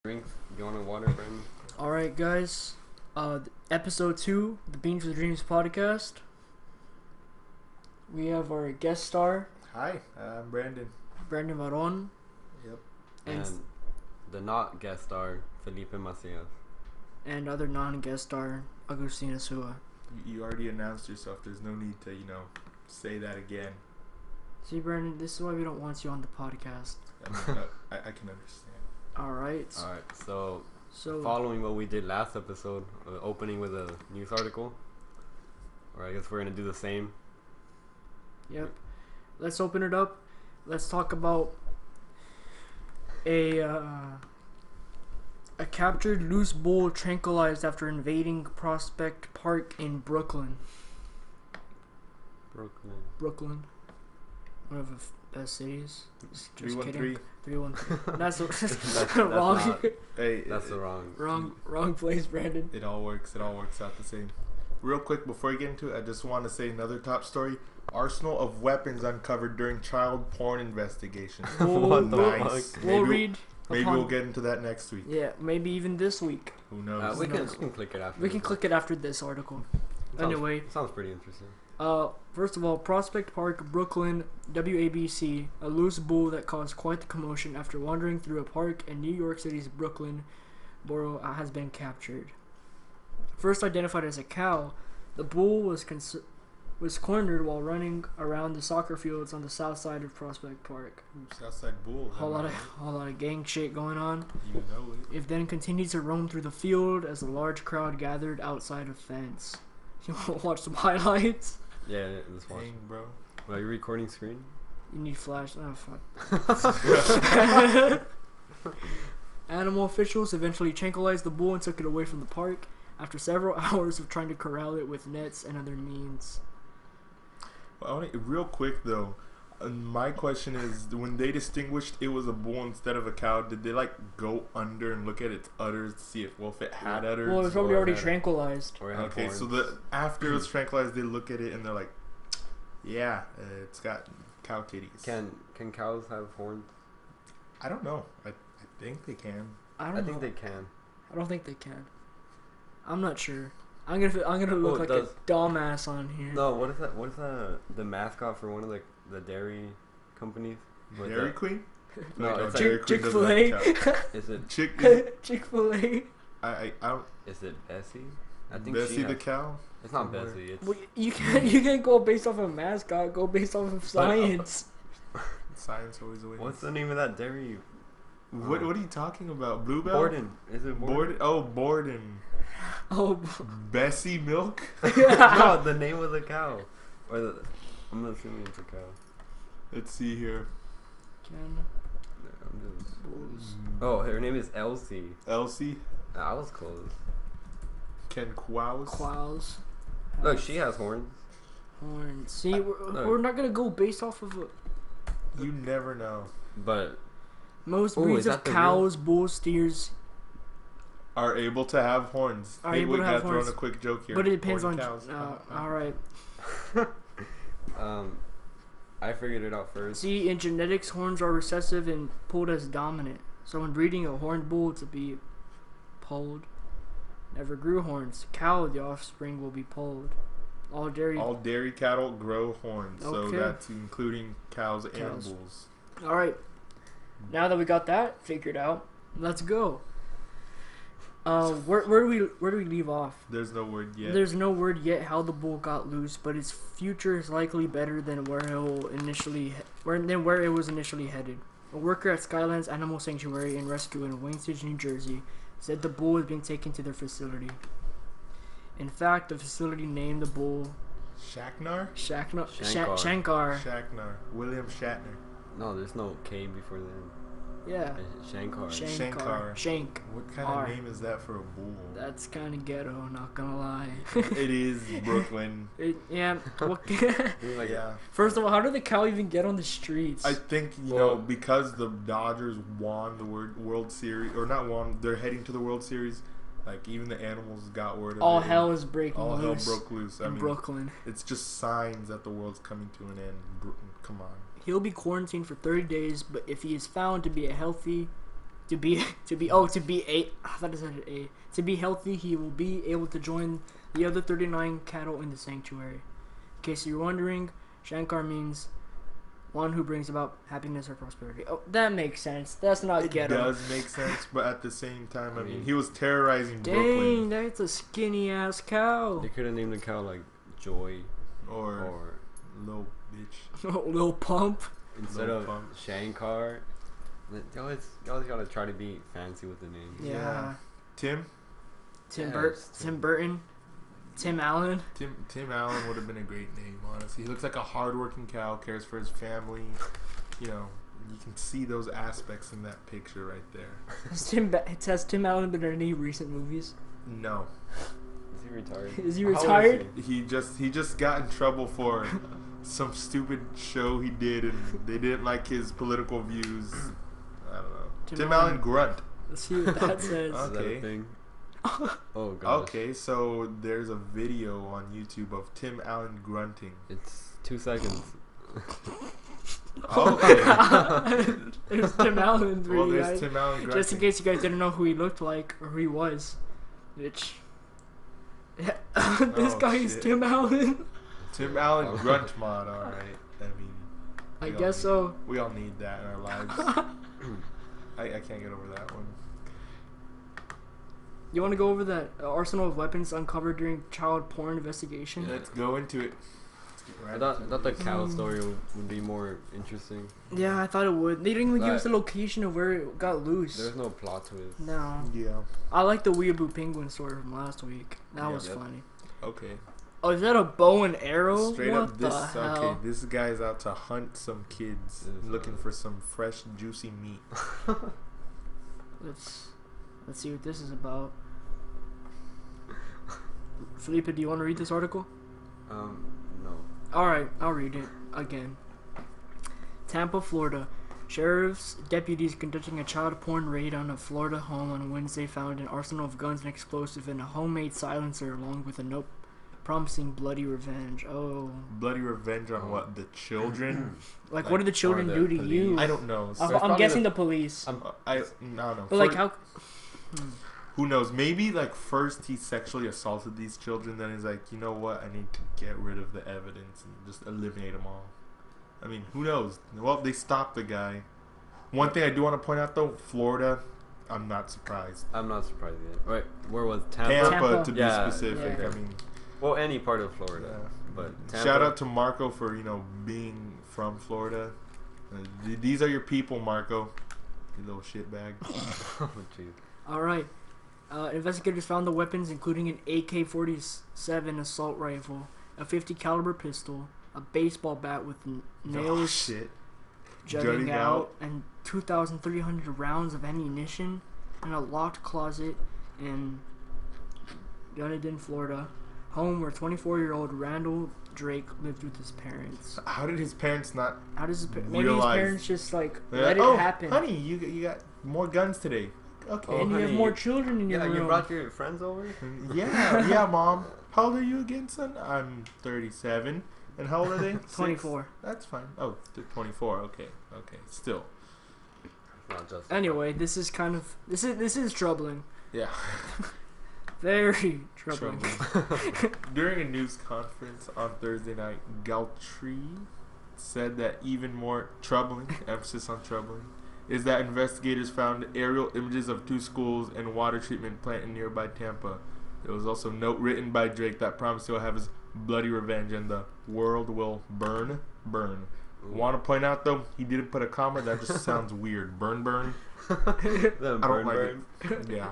Drink. You want a water, Brandon? Alright, guys. Episode 2, the Beans with Dreams podcast. We have our guest star, Hi, I'm Brandon. Brandon Varon. Yep. And the not guest star, Felipe Macias. And other non-guest star, Agustina Sua. You already announced yourself. There's no need to, say that again. See, Brandon, this is why we don't want you on the podcast. I can understand. Alright. Alright, so So, following what we did last episode, opening with a news article. Or I guess we're going to do the same. yep. Let's open it up. Let's talk about a captured loose bull tranquilized after invading Prospect Park in Brooklyn. Brooklyn. One of the best cities. Just 313. 313. That's That's wrong. not- Hey, That's the Wrong place, Brandon. It all works. It all works out the same. Real quick, before we get into it, I just want to say another top story. Arsenal of weapons uncovered during child porn investigation. What the Nice. fuck? We'll read. Maybe upon- we'll get into that next week. Yeah, maybe even this week. Who knows? We can click it after. We can click it after this article. Anyway. Sounds pretty interesting. First of all, Prospect Park, Brooklyn, WABC, a loose bull that caused quite the commotion after wandering through a park in New York City's Brooklyn borough has been captured. First identified as a cow, the bull was cornered while running around the soccer fields on the south side of Prospect Park. Southside Bull. Whole lot of gang shit going on. You know it. It then continued to roam through the field as a large crowd gathered outside a fence. You want to watch some highlights? Yeah, let's watch. Dang, bro. Are you recording screen? You need flash. Oh, fuck. Animal officials eventually tranquilized the bull and took it away from the park after several hours of trying to corral it with nets and other means. Well, real quick though, my question is, when they distinguished it was a bull instead of a cow, did they go under and look at its udders to see if it had udders? Well, it was probably or already had- tranquilized. Or it had Okay, horns? so after it was tranquilized, they look at it and they're like, yeah, it's got cow titties. Can cows have horns? I don't know. I think they can. I I don't think know. they can. I don't think they can. I'm not sure. I'm gonna look like a dumbass on here. No, what is that? What is the mascot for one of the dairy companies? What Dairy the- Queen? No, Like, it's Dairy like, Queen doesn't Chick-fil-A. have cow. is it Chick-fil-A. I don't. is it Bessie? I think Bessie she the has, cow? It's not Somewhere. Bessie. It's Well, you can't go based off of mascot. Go based off of science. Science always wins. what's the name of that dairy? What are you talking about? Bluebell? Borden. Is it Borden? Borden? Oh, Borden. Oh, Bessie Milk? No, the name of the cow. I'm assuming it's a cow. Let's see here. Ken No, I'm just- Bulls. Oh, her name is Elsie. Elsie? I was close. Ken Quaus? Quails. Look, she has horns. Horns. See, no. we're not gonna go based off of You never know. But most Ooh, breeds is that of the cows, bulls, steers. Are able to have horns. Are Hey, able we to have gotta throw in horns. a quick joke here. But it depends Horned on. cows. All right. I figured it out first. See, in genetics, horns are recessive and pulled as dominant. So when breeding a horned bull to be polled, never grew horns. Cow, the offspring will be polled. All dairy. All dairy cattle grow horns, so Okay. that's including cows and Cows. bulls. All right. Now that we got that figured out, let's go. Where do we leave off? There's no word yet. There's no word yet how the bull got loose, but its future is likely better than where it was initially headed. A worker at Skylands Animal Sanctuary and Rescue in Waynestage, New Jersey, said the bull was being taken to their facility. In fact, the facility named the bull Shankar? Shankar. Shankar. William Shatner. No, there's no K before then. Yeah. Shankar. Shankar. Shank. What kind R. of name is that for a bull? That's kind of ghetto, not gonna lie. It is Brooklyn. Yeah. Like, Yeah. First of all, how did the cow even get on the streets? I think, Well- because the Dodgers won the World Series, or not won, they're heading to the World Series. Like, even the animals got word of all it. hell is breaking All hell loose broke loose. I in mean, Brooklyn. it's just signs that the world's coming to an end. Come on. He'll be quarantined for 30 days, but if he is found to be a healthy To be healthy, he will be able to join the other 39 cattle in the sanctuary. In case you're wondering, Shankar means one who brings about happiness or prosperity. Oh, that makes sense. That's not It ghetto. does make sense, but at the same time, I mean, mean, he was terrorizing Dang, Brooklyn. that's a skinny ass cow. They could have named the cow like Joy Or Lil Bitch. Lil Pump. instead Lil of Pump. Shankar. They always gotta try to be fancy with the names. Yeah. Tim Tim Yes, Tim Burton. Tim Allen. Tim Allen would have been a great name, honestly. He looks like a hardworking cow, cares for his family. You know, you can see those aspects in that picture right there. Has Tim Allen been in any recent movies? No, Is he retired? Is he How old retired? he just got in trouble for some stupid show he did, and they didn't like his political views. I don't know. Tim Allen Grunt. Let's see what that says. Is that Okay. a thing? Oh god. Okay, so there's a video on YouTube of Tim Allen grunting. It's 2 seconds. Okay. There's Tim Allen for Well, you there's guys. Tim Allen grunting. Just in case you guys didn't know who he looked like or who he was. Which. this Oh, guy is shit. Tim Allen. Tim Allen grunt mod, alright. I mean, I we all guess need- so. We all need that in our lives. I can't get over that one. You want to go over that arsenal of weapons uncovered during child porn investigation? Let's go into it. I thought the cow story would be more interesting. Yeah, I thought it would. They didn't even give But- us the location of where it got loose. There's no plot twist. No. Yeah. I like the Weeaboo Penguin story from last week. That Yeah, was yep. funny. Okay. Oh, is that a bow and arrow? Straight what up, this the hell? okay. This guy's out to hunt some kids, This is, looking for some fresh, juicy meat. Let's see what this is about. Felipe, do you want to read this article? No. Alright, I'll read it again. Tampa, Florida. Sheriff's deputies conducting a child porn raid on a Florida home on Wednesday found an arsenal of guns and explosive and a homemade silencer along with a note promising bloody revenge. Oh. Bloody revenge on what? The children? Like what did the children or do the to you? police. I don't know. I'm probably guessing the- the police. I don't know. But like how... Who knows? Maybe like first he sexually assaulted these children, then he's like, you know what? I need to get rid of the evidence and just eliminate them all. I mean, who knows? Well, they stopped the guy. One thing I do want to point out though, Florida, I'm not surprised. I'm not surprised yet. Wait, where was Tampa? Tampa, to be Yeah, specific. yeah. I mean, Well, any part of Florida. yeah. But Tampa, Shout out to Marco for being from Florida. These are your people, Marco. You little shitbag. Oh, jeez. Alright. Investigators found the weapons including an AK-47 assault rifle, a .50 caliber pistol, a baseball bat with Oh nails shit. jutting out, and 2,300 rounds of ammunition, in a locked closet in Dunedin, Florida, home where 24-year-old Randall Drake lived with his parents. How did his parents not? How does his maybe his Realize- parents just like Yeah. let it Oh, happen? honey, you got more guns today. Okay. Oh, And you have honey, more children in your Yeah, room. you brought your friends over? Yeah, mom. How old are you again, son? I'm 37. And how old are they? 24. That's fine. Oh, they're 24. Okay. Still. Not just. Anyway, this is troubling. Yeah. Very troubling. During a news conference on Thursday night, Galtree said that even more troubling, emphasis on troubling, is that investigators found aerial images of 2 schools and water treatment plant in nearby Tampa. There was also a note written by Drake that promised he'll have his bloody revenge and the world will burn. Want to point out though, he didn't put a comma. That just sounds weird. Burn. I I don't like it. Yeah.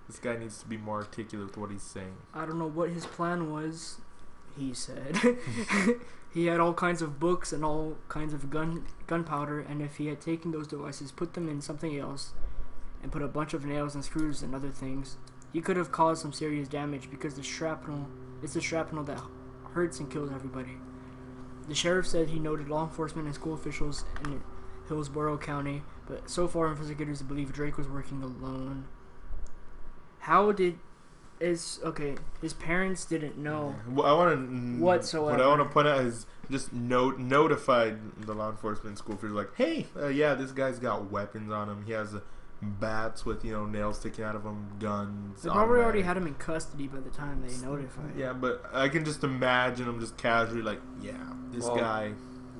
This guy needs to be more articulate with what he's saying. I don't know what his plan was. He said he had all kinds of books and all kinds of gunpowder, and if he had taken those devices, put them in something else, and put a bunch of nails and screws and other things, he could have caused some serious damage because the shrapnel that hurts and kills everybody. The sheriff said he noted law enforcement and school officials in Hillsborough County, but so far investigators believe Drake was working alone. His parents didn't know. Well, I want to Whatsoever. What I want to point out is just notified the law enforcement school officials like, hey, yeah, this guy's got weapons on him. He has bats with nails sticking out of them, guns. They probably already automatic. had him in custody by the time they notified. Yeah, but I can just imagine him just casually like, yeah, this guy.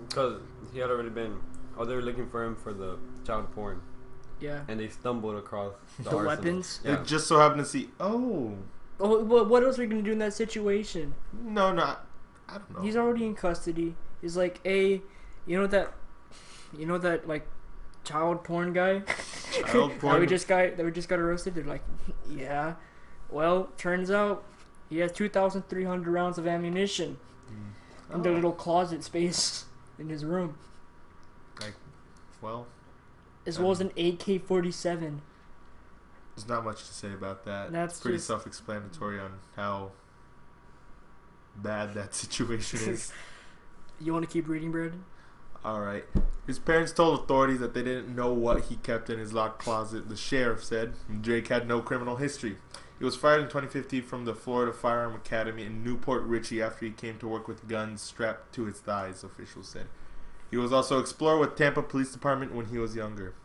Because he had already been. Oh, they were looking for him for the child porn. Yeah. And they stumbled across The weapons. It just so happened to see. Oh, what else are you gonna do in that situation? no, I don't know. He's already in custody. He's like, hey, you know that like child porn guy Child porn. that we just got arrested. They're like, yeah. Well, turns out he has 2,300 rounds of ammunition in the little closet space in his room, Well, as well as an AK-47. there's not much to say about that. That's It's pretty just- self-explanatory on how bad that situation is. You want to keep reading, Brandon? Alright. His parents told authorities that they didn't know what he kept in his locked closet. The sheriff said Drake had no criminal history. He was fired in 2015 from the Florida Firearm Academy in Newport Richey after he came to work with guns strapped to his thighs, officials said. He was also an explorer with Tampa Police Department when he was younger.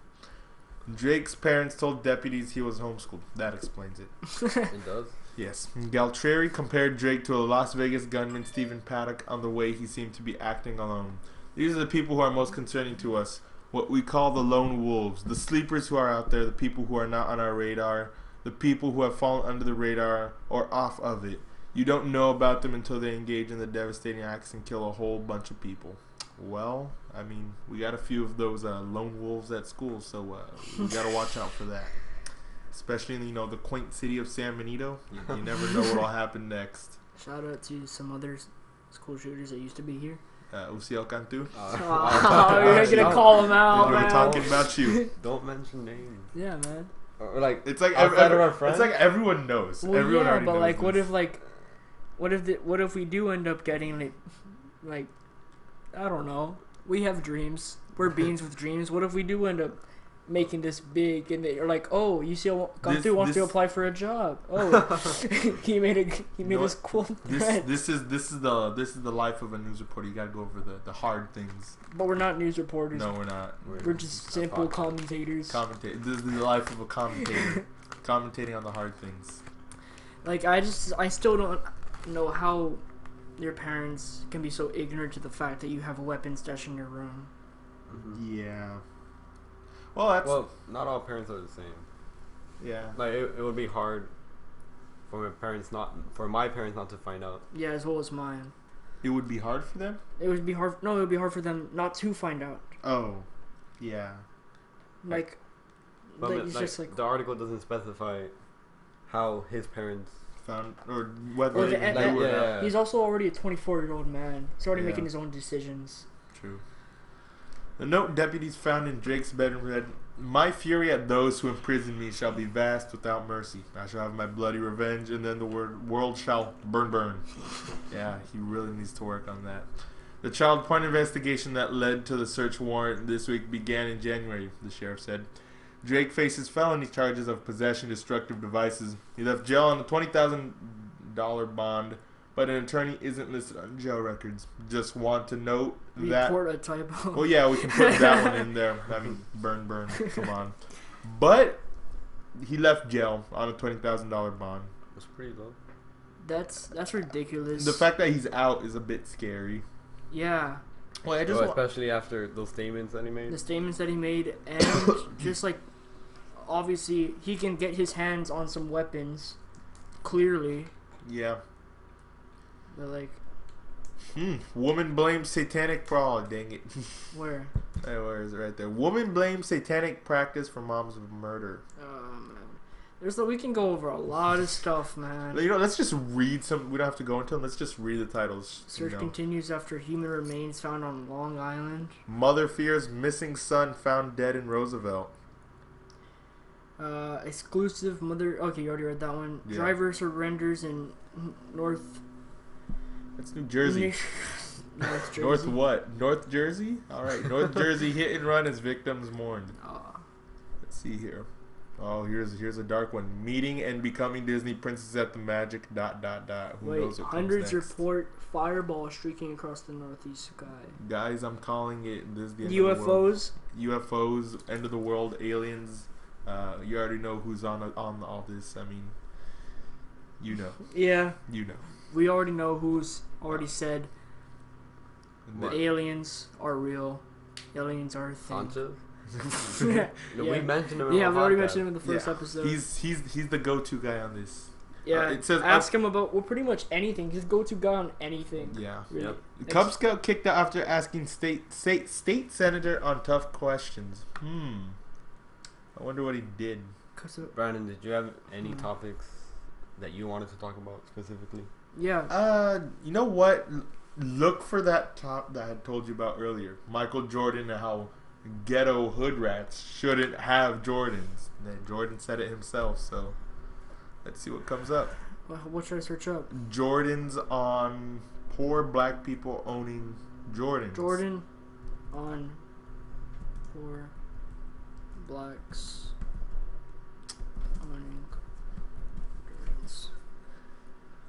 Drake's parents told deputies he was homeschooled. That explains it. It does. Yes. Galtieri compared Drake to a Las Vegas gunman, Stephen Paddock, on the way he seemed to be acting alone. These are the people who are most concerning to us. What we call the lone wolves. The sleepers who are out there. The people who are not on our radar. The people who have fallen under the radar or off of it. You don't know about them until they engage in the devastating acts and kill a whole bunch of people. Well, I mean, we got a few of those lone wolves at school, so we got to watch out for that. Especially in, the quaint city of San Benito. You never know what will happen next. Shout out to some other school shooters that used to be here. Uciel Cantu. Oh, you're gonna call them out, We're man. talking about you. Don't mention names. Yeah, man. Or like It's like outside of our friends. It's like everyone knows. Well, Everyone yeah, already but knows like, this. what if we do end up getting like, I don't know. We have dreams. We're beings with dreams. What if we do end up making this big and they're like, oh, UCL Cantu wants to apply for a job. Oh, he made this cool thread. This is the life of a news reporter. You gotta go over the hard things. But we're not news reporters. No, we're not. We're just simple commentators. This is the life of a commentator. Commentating on the hard things. Like, I still don't know how your parents can be so ignorant to the fact that you have a weapon stashed in your room. Mm-hmm. Yeah. Well, not all parents are the same. Yeah. Like it would be hard for my parents not to find out. Yeah, as well as mine. It would be hard for them? It would be hard. No, it would be hard for them not to find out. Oh. Yeah. Like, But it's just like the article doesn't specify how his parents Found or whether Well, they and- knew and- or not. yeah. he's also already a 24-year-old man. He's already Yeah. making his own decisions. True. The note deputies found in Drake's bedroom read, "My fury at those who imprison me shall be vast without mercy. I shall have my bloody revenge, and then the world shall burn." Yeah, he really needs to work on that. The child porn investigation that led to the search warrant this week began in January, the sheriff said. Drake faces felony charges of possession of destructive devices. He left jail on a $20,000 bond, but an attorney isn't listed on jail records. Just want to note that... Report a typo. Well, yeah, we can put that one in there. I mean, burn, come on. But he left jail on a $20,000 bond. was pretty low. That's ridiculous. The fact that he's out is a bit scary. Yeah. Well, I just especially after those statements that he made. the statements that he made, and just like, obviously he can get his hands on some weapons, clearly. Yeah. But like, Woman blames satanic fraud. Dang it. where? Hey, where is it? Right there. Woman blames satanic practice for moms of murder. Man, we can go over a lot of stuff, man. Let's just read some. We don't have to go into them. Let's just read the titles. Search continues after human remains found on Long Island. Mother fears missing son found dead in Roosevelt. Exclusive mother. Okay, you already read that one. Yeah. Driver surrenders in North. That's New Jersey. North Jersey. North what? North Jersey? Alright, North Jersey hit and run as victims mourned. Let's see here. Oh, here's a dark one. Meeting and becoming Disney princess at the magic ... Who knows what hundreds comes next. report fireball streaking across the northeast sky. Guys, I'm calling it. This is the end of the world. UFOs. UFOs, end of the world, aliens, You already know who's on all this. I mean, you know. Yeah, You know. we already know who's already said What? aliens are real. Aliens are a thing. Sanchez? Yeah. No, we mentioned him. In Yeah, our we already podcast. mentioned him in the first episode. He's the go-to guy on this. Yeah, it says ask him about pretty much anything. Just go to guy on anything. Yeah. Really. Yep. The Cubs got kicked out after asking state senator on tough questions. I wonder what he did. Brandon, did you have any topics that you wanted to talk about specifically? Yeah. You know what? Look for that top that I had told you about earlier. Michael Jordan and how ghetto hood rats shouldn't have Jordans. And then Jordan said it himself, so let's see what comes up. What should I search up? Jordans on poor black people owning Jordans. Jordan on poor blacks owning Jordans.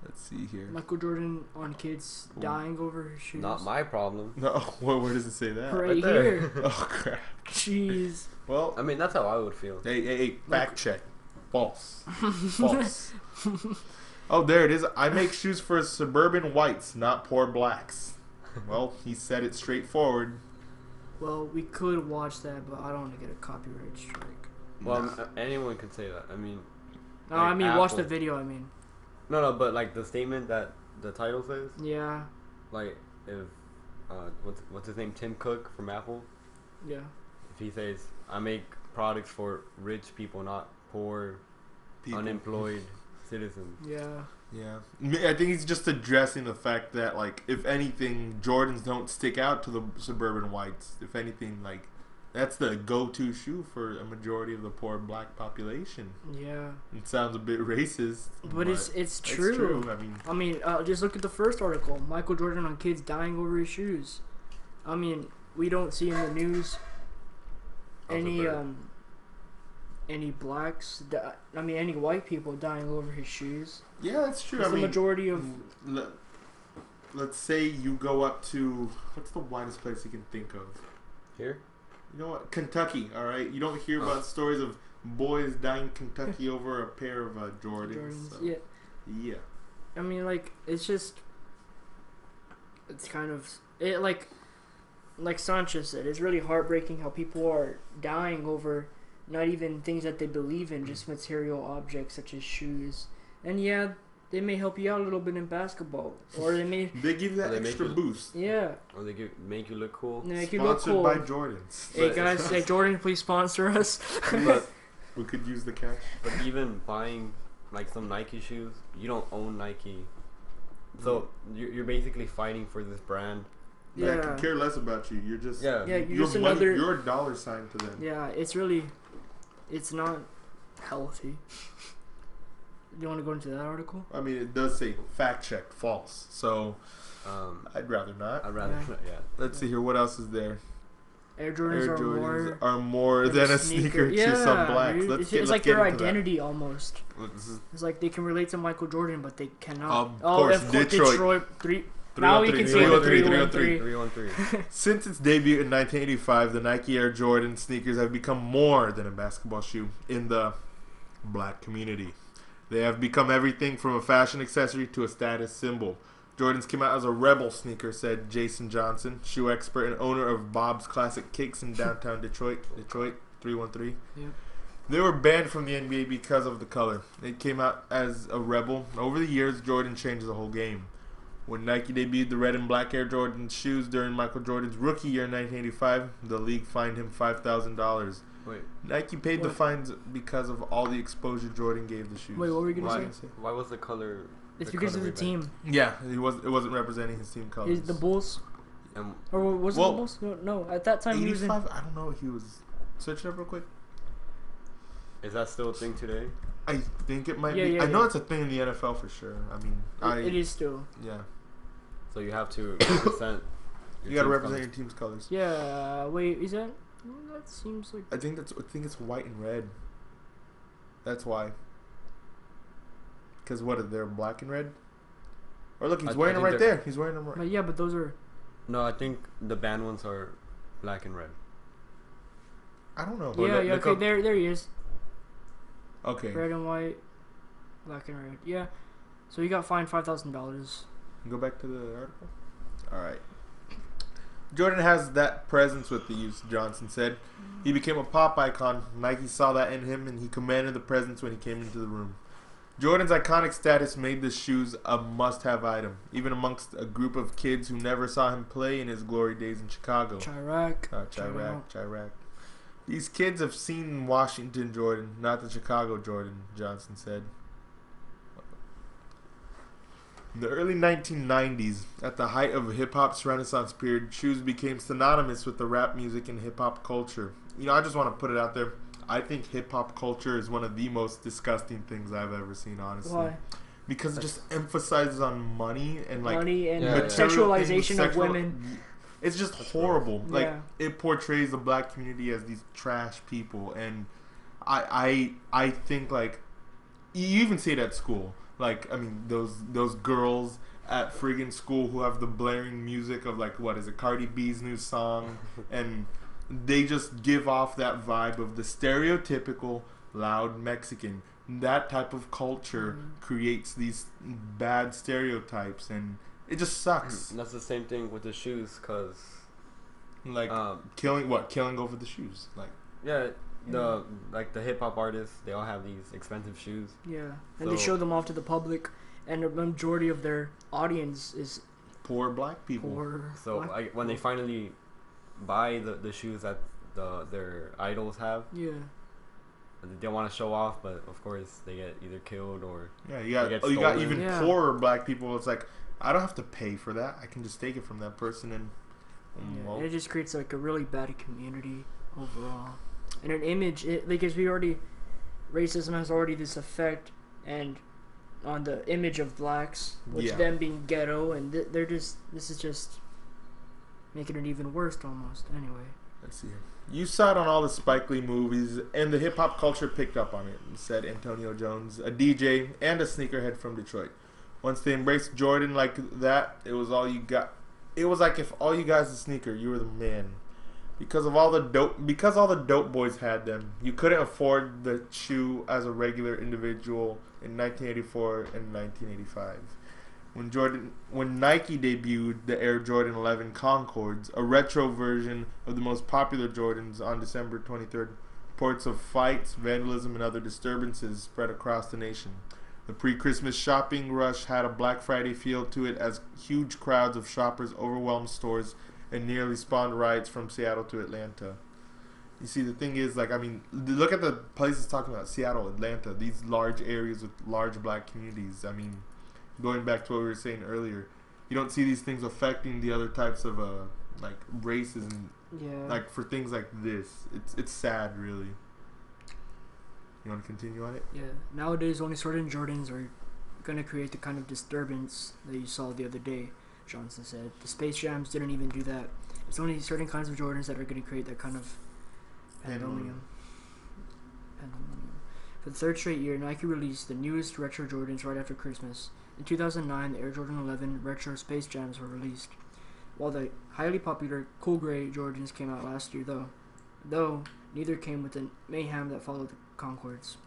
Let's see here. Michael Jordan on kids dying over his shoes. Not my problem. No, where does it say that? Right there. here. Oh crap. Jeez. Well, I mean, that's how I would feel. hey, fact check. False. False. Oh, there it is. I make shoes for suburban whites, not poor blacks. Well, he said it straightforward. Well, we could watch that, but I don't want to get a copyright strike. Well, anyone could say that. I mean, No, like I mean watch Apple. the video. I mean. No, but like the statement that the title says, Yeah. like if what's his name, Tim Cook from Apple, Yeah. if he says, "I make products for rich people, not poor, unemployed citizens." Yeah. Yeah. I think he's just addressing the fact that, like, if anything, Jordans don't stick out to the suburban whites. If anything, like, that's the go-to shoe for a majority of the poor black population. Yeah. It sounds a bit racist, But it's true. it's true. I mean, Just look at the first article. Michael Jordan on kids dying over his shoes. I mean, we don't see in the news any blacks. Any white people dying over his shoes. yeah, that's true. It's the majority of. Let's say you go up to, what's the widest place you can think of? Here, You know what? Kentucky, all right? You don't hear about stories of boys dying in Kentucky over a pair of Jordans. So. Yeah. Yeah. I mean, like, it's just. It's kind of. Like Sanchez said, it's really heartbreaking how people are dying over not even things that they believe in, just material objects such as shoes. And yeah, they may help you out a little bit in basketball, or they may. They give that Or they extra make you- boost. Yeah. or they make you look cool. They make you look Sponsored cool. by Jordans. Hey guys, hey Jordan, please sponsor us. But We could use the cash. but even buying like some Nike shoes, you don't own Nike, so you're basically fighting for this brand. Yeah. I Yeah. could care less about you. You're just Yeah. Yeah, you're you're just money, another. you're a dollar sign to them. Yeah, it's not healthy. Do you want to go into that article? I mean, it does say fact check false. So I'd rather not. I'd rather Yeah. yeah. Let's see here. What else is there? Air Jordans Air are Jordans more are more than a sneaker to some blacks. dude. Let's It's like get their into that. identity almost. This is It's like they can relate to Michael Jordan, but they cannot. Of course, Detroit. Three. Now we can say the 303. 313. Since its debut in 1985, the Nike Air Jordan sneakers have become more than a basketball shoe in the black community. They have become everything from a fashion accessory to a status symbol. Jordans came out as a rebel sneaker, said Jason Johnson, shoe expert and owner of Bob's Classic Kicks in downtown Detroit, 313. Yep. They were banned from the NBA because of the color. It came out as a rebel. Over the years, Jordan changed the whole game. When Nike debuted the red and black Air Jordan shoes during Michael Jordan's rookie year in 1985, the league fined him $5,000. Wait, Nike paid the What? fines because of all the exposure Jordan gave the shoes. Wait, what were you why? gonna say? Why was the color? It's the because of color the team. Yeah, it wasn't representing his team colors. The Bulls, And or was it Well, the Bulls? No, at that time he was in. 85. I don't know. He was. Search it up real quick. is that still a thing today? I think it might Yeah, be. yeah, I know yeah. it's a thing in the NFL for sure. I mean, It is still. Yeah, So you have to represent. you gotta represent your team's colors. Yeah. Wait, is that? That seems like. I think it's white and red. That's why. Because what? They're black and red. Or look, he's I wearing them think right they're- there. He's wearing them right. But yeah, but those are. No, I think the banned ones are black and red. I don't know. Well, Yeah, look okay, up- there he is. Okay. Red and white, black and red. Yeah. So he got fined $5,000. Go back to the article. All right. Jordan has that presence with the youth, Johnson said. He became a pop icon. Nike saw that in him, and he commanded the presence when he came into the room. Jordan's iconic status made the shoes a must-have item, even amongst a group of kids who never saw him play in his glory days in Chicago. Chirac. These kids have seen Washington Jordan, not the Chicago Jordan, Johnson said. In the early 1990s, at the height of hip-hop's renaissance period, shoes became synonymous with the rap music and hip-hop culture. You know, I just want to put it out there. I think hip-hop culture is one of the most disgusting things I've ever seen, honestly. Why? Because it just emphasizes on money and like sexualization of women. It's just horrible. Like it portrays the black community as these trash people, and I think like you even see it at school. Like I mean those girls at friggin' school who have the blaring music of like what is it, Cardi B's new song, and they just give off that vibe of the stereotypical loud Mexican. That type of culture creates these bad stereotypes, and it just sucks. And that's the same thing with the shoes, cause like killing over the shoes, like the hip hop artists, they all have these expensive shoes. Yeah, and they show them off to the public, and the majority of their audience is poor black people. When they finally buy the shoes that their idols have, they want to show off, but of course they get either killed or you got even poorer black people. It's like I don't have to pay for that. I can just take it from that person, and it just creates like a really bad community overall, and an image. Because racism has already this effect and on the image of blacks, which them being ghetto, and this is just making it even worse almost. Anyway, let's see here. You saw it on all the Spike Lee movies, and the hip-hop culture picked up on it, said Antonio Jones, a DJ and a sneakerhead from Detroit. Once they embraced Jordan like that, it was all you got. It was like if all you guys a sneaker, you were the man. Because all the dope boys had them, you couldn't afford the shoe as a regular individual in 1984 and 1985. When Nike debuted the Air Jordan 11 Concords, a retro version of the most popular Jordans, on December 23rd, reports of fights, vandalism, and other disturbances spread across the nation. The pre-Christmas shopping rush had a Black Friday feel to it as huge crowds of shoppers overwhelmed stores and nearly spawned riots from Seattle to Atlanta. You see, the thing is, like, I mean, look at the places talking about Seattle, Atlanta, these large areas with large black communities. I mean, going back to what we were saying earlier, you don't see these things affecting the other types of like races and like for things like this. It's sad, really. You want to continue on it? Yeah. Nowadays, only certain Jordans are gonna create the kind of disturbance that you saw the other day. Johnson said the Space Jams didn't even do that. It's only certain kinds of Jordans that are gonna create that kind of pandemonium. For the third straight year, Nike released the newest retro Jordans right after Christmas. In 2009, the Air Jordan 11 Retro Space Jams were released, while the highly popular Cool Grey Jordans came out last year, though neither came with the mayhem that followed the Concords.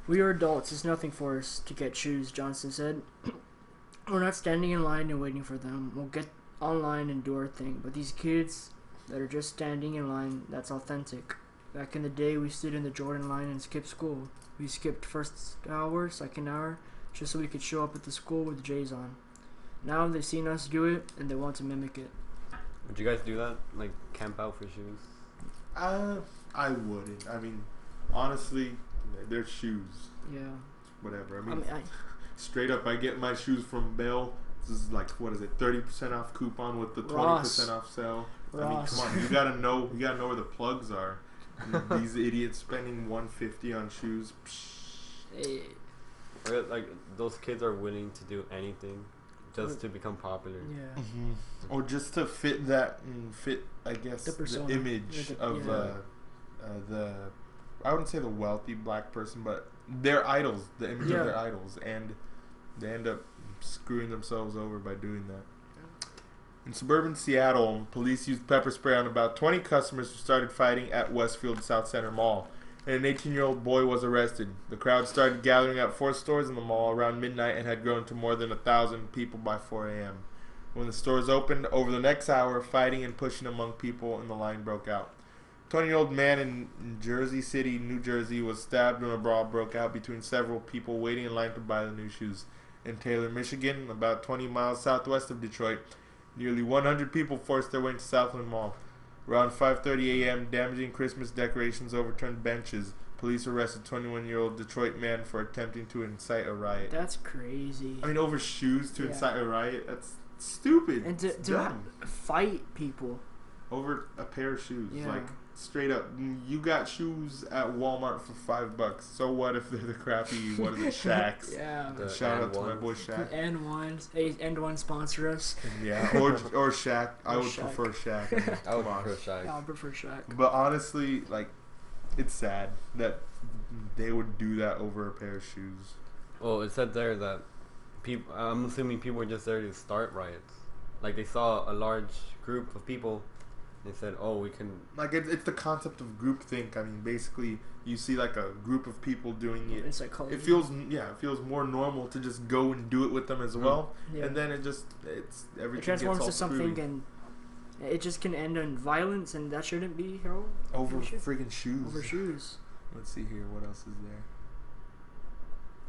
We are adults, it's nothing for us to get shoes, Johnson said. We're not standing in line and waiting for them. We'll get online and do our thing, but these kids that are just standing in line, that's authentic. Back in the day, we stood in the Jordan line and skipped school. We skipped first hour, second hour, just so we could show up at the school with J's on. Now they've seen us do it, and they want to mimic it. Would you guys do that? Like, camp out for shoes? I wouldn't. I mean, honestly, they're shoes. Yeah. Whatever. I mean straight up, I get my shoes from Bell. This is like, what is it, 30% off coupon with the 20% off sale. I mean, come on, you gotta know where the plugs are. These idiots spending $150 on shoes. Like, those kids are willing to do anything just to become popular. Yeah. Mm-hmm. Or just to fit I guess the image of the, I wouldn't say the wealthy black person, but their idols, the image of their idols, and they end up screwing themselves over by doing that. In suburban Seattle, police used pepper spray on about 20 customers who started fighting at Westfield South Center Mall. and an 18-year-old boy was arrested. The crowd started gathering at 4 stores in the mall around midnight and had grown to more than 1,000 people by 4 a.m. When the stores opened, over the next hour, fighting and pushing among people in the line broke out. A 20-year-old man in Jersey City, New Jersey, was stabbed when a brawl broke out between several people waiting in line to buy the new shoes. In Taylor, Michigan, about 20 miles southwest of Detroit, nearly 100 people forced their way into Southland Mall. Around 5:30 a.m., damaging Christmas decorations overturned benches. Police arrested 21-year-old Detroit man for attempting to incite a riot. That's crazy. I mean, over shoes to incite a riot? That's stupid. And to fight people. Over a pair of shoes. Yeah. Like, straight up. You got shoes at Walmart for $5. So what if they're the crappy, what is it, Shaqs? Yeah. Shout out to my boy Shaq. N1s. Hey, N1 sponsor us. Yeah. Or Shaq. I would prefer Shaq. I would prefer Shaq. I would prefer Shaq. But honestly, like, it's sad that they would do that over a pair of shoes. Well, it said there that people. I'm assuming people were just there to start riots. Like they saw a large group of people, and they said, "Oh, we can." Like it's the concept of groupthink. I mean, basically, you see like a group of people doing it. It's psychology. It feels more normal to just go and do it with them as well. Yeah. And then it's everything. It transforms gets all to something and. It just can end in violence, and that shouldn't be how. Over friggin' shoes. Over shoes. Let's see here. What else is there?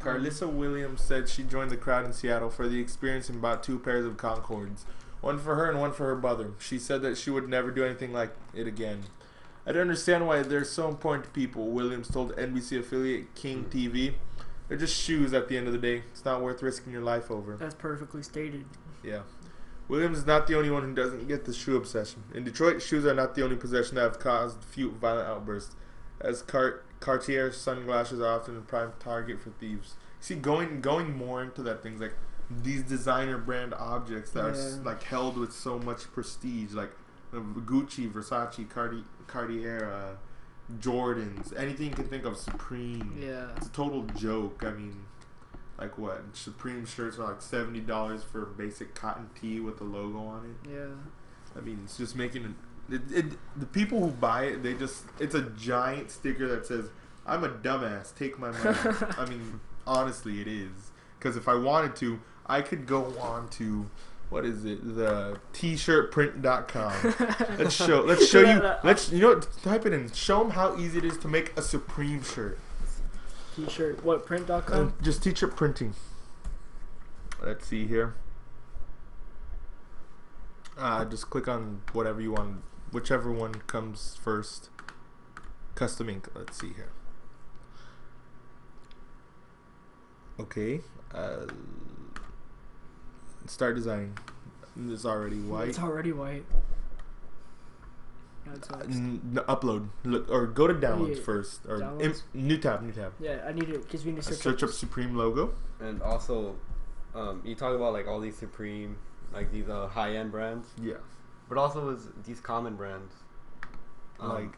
Carlissa Williams said she joined the crowd in Seattle for the experience and bought 2 pairs of Concords. One for her and one for her brother. She said that she would never do anything like it again. I don't understand why they're so important to people, Williams told NBC affiliate King TV. They're just shoes at the end of the day. It's not worth risking your life over. That's perfectly stated. Yeah. Williams is not the only one who doesn't get the shoe obsession. In Detroit, shoes are not the only possession that have caused few violent outbursts, as Cartier sunglasses are often a prime target for thieves. See, going more into that, things like these designer brand objects that are like held with so much prestige, like Gucci, Versace, Cartier, Jordans, anything you can think of, Supreme. Yeah. It's a total joke. I mean, like what? Supreme shirts are like $70 for a basic cotton tee with a logo on it. Yeah. I mean, it's just making the people who buy it, it's a giant sticker that says, "I'm a dumbass, take my money." I mean, honestly, it is. Because if I wanted to, I could go on to, what is it? The tshirtprint.com. Let's you know, type it in. Show them how easy it is to make a Supreme shirt. T-shirt, what, print.com? Just t-shirt printing. Let's see here. Just click on whatever you want, whichever one comes first. Custom ink. Let's see here. Okay. Start designing. It's already white. It's already white. Upload. Look, or go to downloads first, or new tab. Yeah, I need it because we need to search up Supreme logo. And also, you talk about like all these Supreme, like these high-end brands. Yeah. But also these common brands, like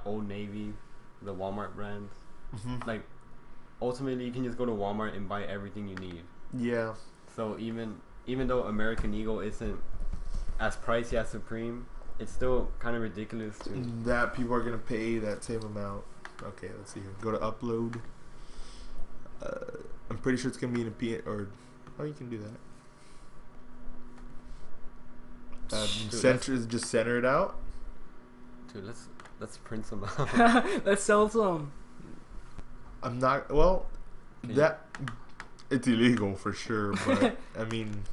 Old Navy, the Walmart brands. Mm-hmm. Like, ultimately, you can just go to Walmart and buy everything you need. Yeah. So even though American Eagle isn't as pricey as Supreme, it's still kind of ridiculous that people are gonna pay that same amount. Okay, let's see here. Go to upload. I'm pretty sure it's gonna be in a PNG, or you can do that. Just center it out. Dude, let's print some out. Let's sell some. I'm not. Well, it's illegal for sure, but I mean.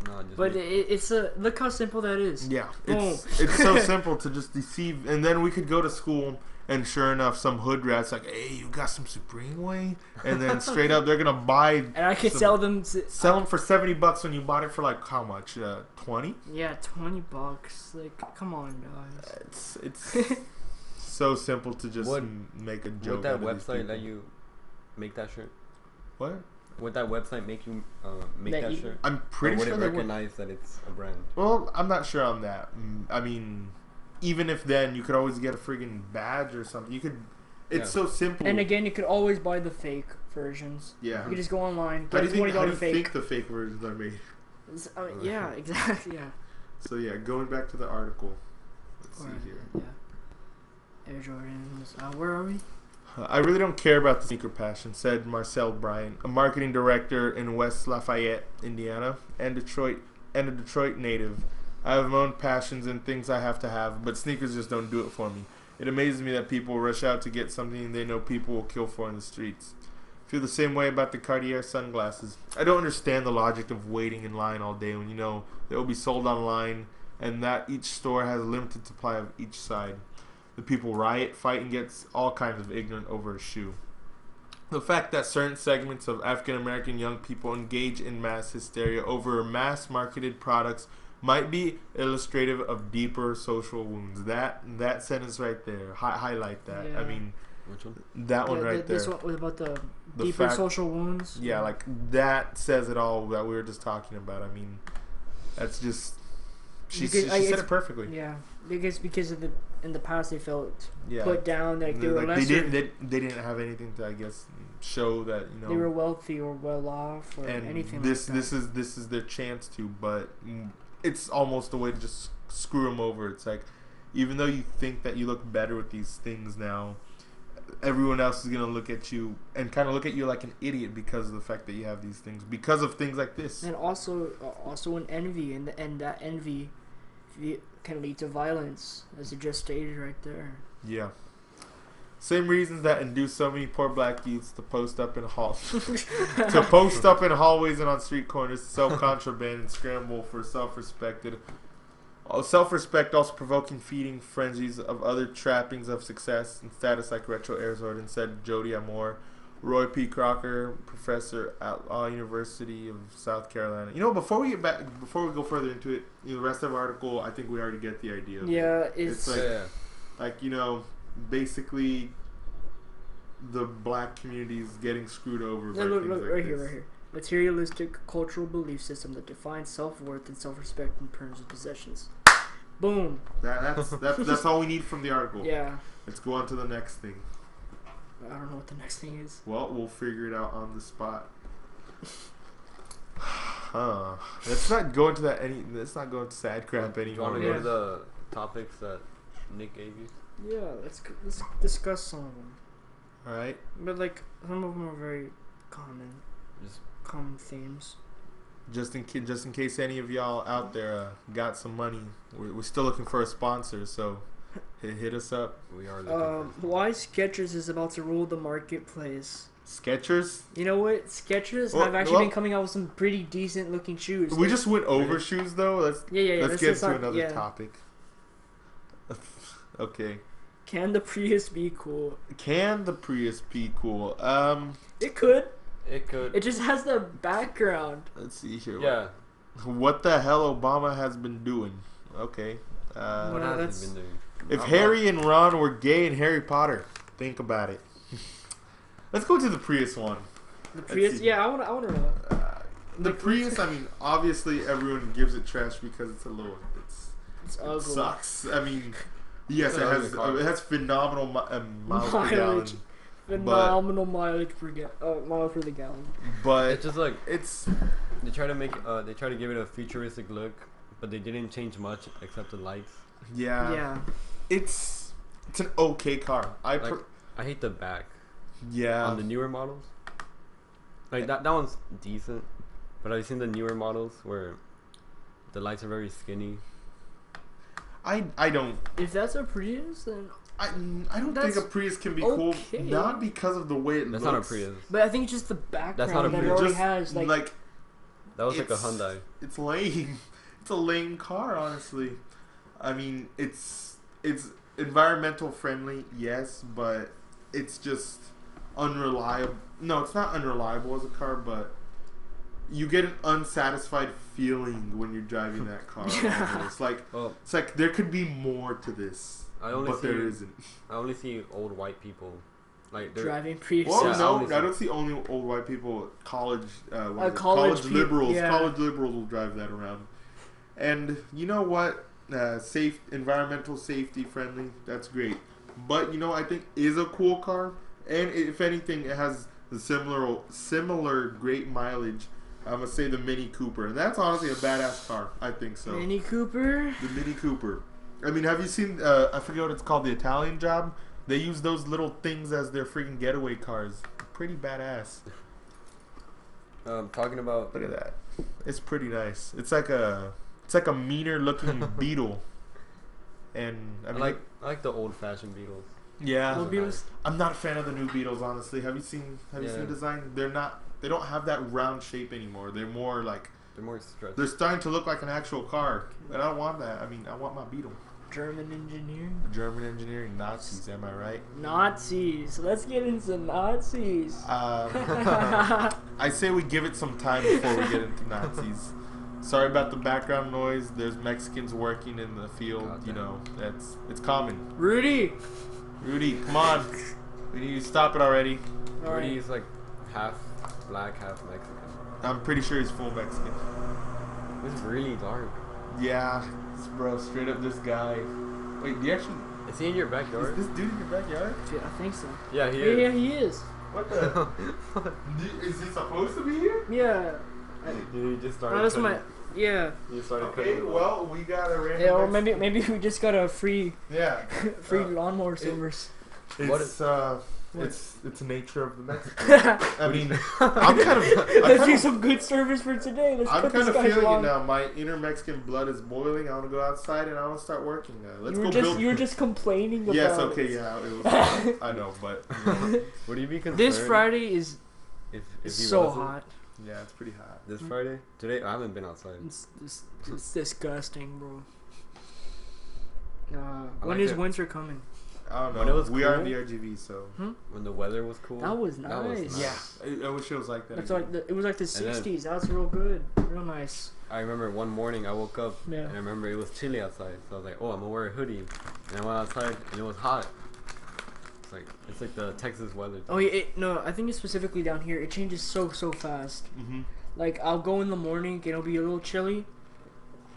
No, but it's look how simple that is. Yeah, it's so simple to just deceive, and then we could go to school, and sure enough, some hood rat's like, "Hey, you got some Supreme way?" And then straight up, they're gonna buy. And I could sell them for $70 when you bought it for like how much? 20? Yeah, $20. Like, come on, guys. It's so simple to just make a joke. Would that website let you make that shirt? What? Would that website make you make that shirt? I'm pretty sure they would recognize that it's a brand. Well, I'm not sure on that. I mean, even if then, you could always get a friggin' badge or something. You could. It's so simple. And again, you could always buy the fake versions. Yeah. You could just go online. How do you think the fake versions are made? Yeah, exactly. Yeah. So yeah, going back to the article. Let's see here. Yeah. Air Jordans. Where are we? I really don't care about the sneaker passion, said Marcel Bryant, a marketing director in West Lafayette, Indiana, and a Detroit native. I have my own passions and things I have to have, but sneakers just don't do it for me. It amazes me that people rush out to get something they know people will kill for in the streets. I feel the same way about the Cartier sunglasses. I don't understand the logic of waiting in line all day when you know they will be sold online and that each store has a limited supply of each side. The people riot, fight, and get all kinds of ignorant over a shoe. The fact that certain segments of African American young people engage in mass hysteria over mass-marketed products might be illustrative of deeper social wounds. That sentence right there, highlight that. Yeah. I mean, Which one? that one right there. This one was about the The deeper fact- social wounds. Yeah, like that says it all that we were just talking about. I mean, that's just she said it perfectly. Yeah, because of in the past they felt Yeah, put down, like they were like lesser. they didn't have anything to, I guess, show that, you know, they were wealthy or well off or and anything this like that. this is their chance to, but it's almost a way to just screw them over. It's like, even though you think that you look better with these things now, everyone else is gonna look at you and kind of look at you like an idiot because of the fact that you have these things, because of things like this. And also an envy, and that envy can lead to violence, as you just stated right there. Yeah. Same reasons that induce so many poor black youths to post up in hallways and on street corners to sell contraband and scramble for self-respect, also provoking feeding frenzies of other trappings of success and status like retro Air Jordan, said Jody Amore, Roy P. Crocker, professor at Law University of South Carolina. You know, before we go further into it, you know, the rest of the article, I think we already get the idea. Yeah, It's like, you know, basically the black community is getting screwed over by look, things like right this. here. Materialistic cultural belief system that defines self-worth and self-respect in terms of possessions. Boom. That's all we need from the article. Yeah. Let's go on to the next thing. I don't know what the next thing is. Well, we'll figure it out on the spot. Let's not go into that let's not go into sad crap Do you anymore. want to go to the topics that Nick gave you? Yeah, let's discuss some of them. All right. But like some of them are very common themes. Just in case any of y'all out there got some money, we're still looking for a sponsor, so hit us up. We are looking why Skechers is about to rule the marketplace. Skechers? You know what? Skechers have actually been coming out with some pretty decent looking shoes. We just went over shoes though. Let's get to another topic. Okay. Can the Prius be cool? Can the Prius be cool? It could. It could. It just has the background. Let's see here. Yeah. What the hell Obama has been doing? Okay. What has he been doing? If Harry and Ron were gay in Harry Potter, think about it. Let's go to the Prius one. The Prius? Yeah, I want to know. The Prius, I mean, obviously everyone gives it trash because it's a little... It's ugly. It sucks. I mean, yes, it has phenomenal miles per gallon. Phenomenal miles per the gallon. But it's just like they try to give it a futuristic look, but they didn't change much except the lights. Yeah. Yeah. It's an okay car. I hate the back. Yeah. On the newer models. Like that one's decent, but I've seen the newer models where the lights are very skinny. I don't. If that's a Prius, then I don't think a Prius can be cool, not because of the way it looks. That's not a Prius. But I think it's just the background That's not a that Prius. it already has. Like that was like a Hyundai. It's lame. It's a lame car, honestly. I mean, it's environmental friendly, yes, but it's just unreliable. No, it's not unreliable as a car, but you get an unsatisfied feeling when you're driving that car. Yeah. It's like there could be more to this, but there isn't. I only see old white people like driving Prius. Well, no, I don't see only old white people. College liberals. Yeah. College liberals will drive that around. And you know what? Environmental safety friendly. That's great. But you know, I think is a cool car, and if anything, it has the similar great mileage. I'm gonna say the Mini Cooper, and that's honestly a badass car. I think so. Mini Cooper. The Mini Cooper. I mean, have you seen? I forget what it's called. The Italian Job. They use those little things as their freaking getaway cars. Pretty badass. Talking about. Look at that. It's pretty nice. It's like a meaner looking Beetle. And I mean, I like the old fashioned Beetles. Yeah. Old Beetles. I'm not a fan of the new Beetles, honestly. Have you seen the design? They don't have that round shape anymore. They're more like. They're more stretched. They're starting to look like an actual car, and I don't want that. I mean, I want my Beetle. German engineering. German engineering, Nazis. Am I right? Nazis. Let's get into Nazis. I say we give it some time before we get into Nazis. Sorry about the background noise. There's Mexicans working in the field. You know, it's common. Rudy, come on. We need to stop it already. Rudy's like half black, half Mexican. I'm pretty sure he's full Mexican. It's really dark. Yeah, bro, straight up this guy. Wait, do you actually... Is he in your backyard? Is this dude in your backyard? Yeah, I think so. Yeah, he is. Yeah, he is. What the... Is he supposed to be here? Yeah. You just started that's cutting. Yeah. You started Okay, cutting. well, we got a random... Yeah, or maybe we just got a free lawnmower silvers. It's the nature of the Mexican. I mean, Let's do some good service for today. I'm kind of feeling it now. My inner Mexican blood is boiling. I want to go outside and I want to start working. You were just complaining about. Yes, okay, yeah, it was. I know, but Would you be concerned? This Friday is if so wasn't? hot. Yeah, it's pretty hot. This Friday? Today? I haven't been outside. It's disgusting, bro. When like is it. winter coming? I don't know. When it was we are in cool? the RGV, so When the weather was cool. That was nice. yeah, I wish it was like that. It's like it was like the 60s. That was real good, real nice. I remember one morning I woke up Yeah. and I remember it was chilly outside, so I was like, "Oh, I'm gonna wear a hoodie." And I went outside and it was hot. It's like the Texas weather. Oh yeah, no, I think it's specifically down here. It changes so fast. Mm-hmm. Like I'll go in the morning, and it'll be a little chilly.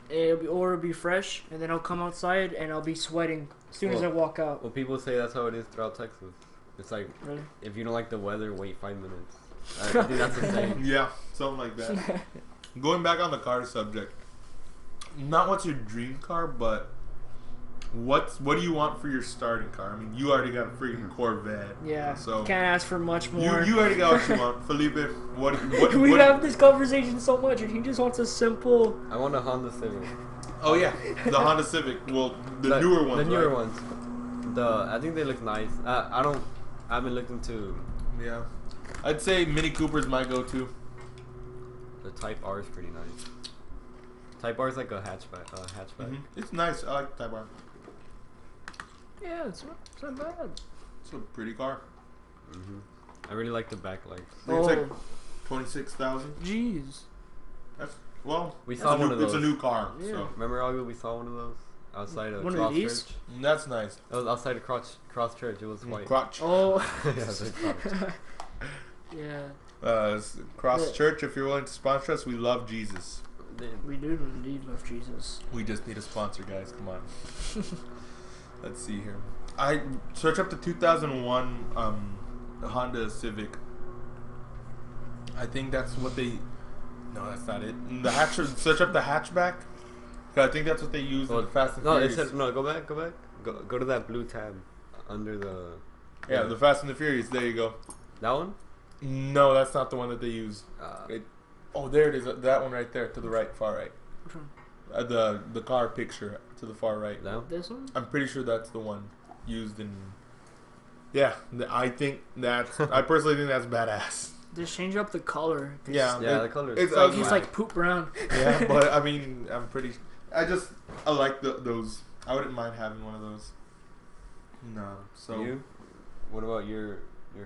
It'll be fresh, and then I'll come outside and I'll be sweating as soon as I walk out. Well, people say that's how it is throughout Texas. It's like Really? if you don't like the weather, wait 5 minutes. I think that's the same. Yeah, something like that. Going back on the car subject, not what's your dream car, but what do you want for your starting car? I mean, you already got a freaking Corvette. Yeah. So Can't ask for much more. you already got what you want, Felipe. We have this conversation so much, and he just wants a simple. I want a Honda Civic. Oh yeah, the Honda Civic. Well, the newer ones. The newer right? ones. I think they look nice. I haven't looked into. Yeah, I'd say Mini Cooper's my go-to. The Type R is pretty nice. Type R is like a hatchback. Mm-hmm. It's nice. I like the Type R. Yeah, it's not bad. It's a pretty car. Mm-hmm. I really like the backlights. It's like 26,000. Jeez. That's we saw one of those. It's a new car. Yeah. So Remember, Augie, we saw one of those outside of One of Cross these? Church. that's nice. It was outside of Cross Church. It was white. Crotch. Oh. Yeah, it's like Cross. Yeah. Cross Yeah. Church. If you're willing to sponsor us, we love Jesus. We do indeed love Jesus. We just need a sponsor, guys. Come on. Let's see here. I search up the 2001 Honda Civic. I think that's what they. No, that's not it. Search up the hatchback. I think that's what they use in the Fast and Furious. Go back. Go to that blue tab under the. Yeah, the Fast and the Furious. There you go. That one? No, that's not the one that they use. Oh, there it is. That one right there, to the right, far right. Which one? The car picture to the far right. No. This one? I'm pretty sure that's the one used in. Yeah, I think that's. I personally think that's badass. Just change up the color. Yeah, the color. It's Like ugly. he's like poop brown. Yeah, but I mean, I'm pretty. I like those. I wouldn't mind having one of those. No, so. You? What about your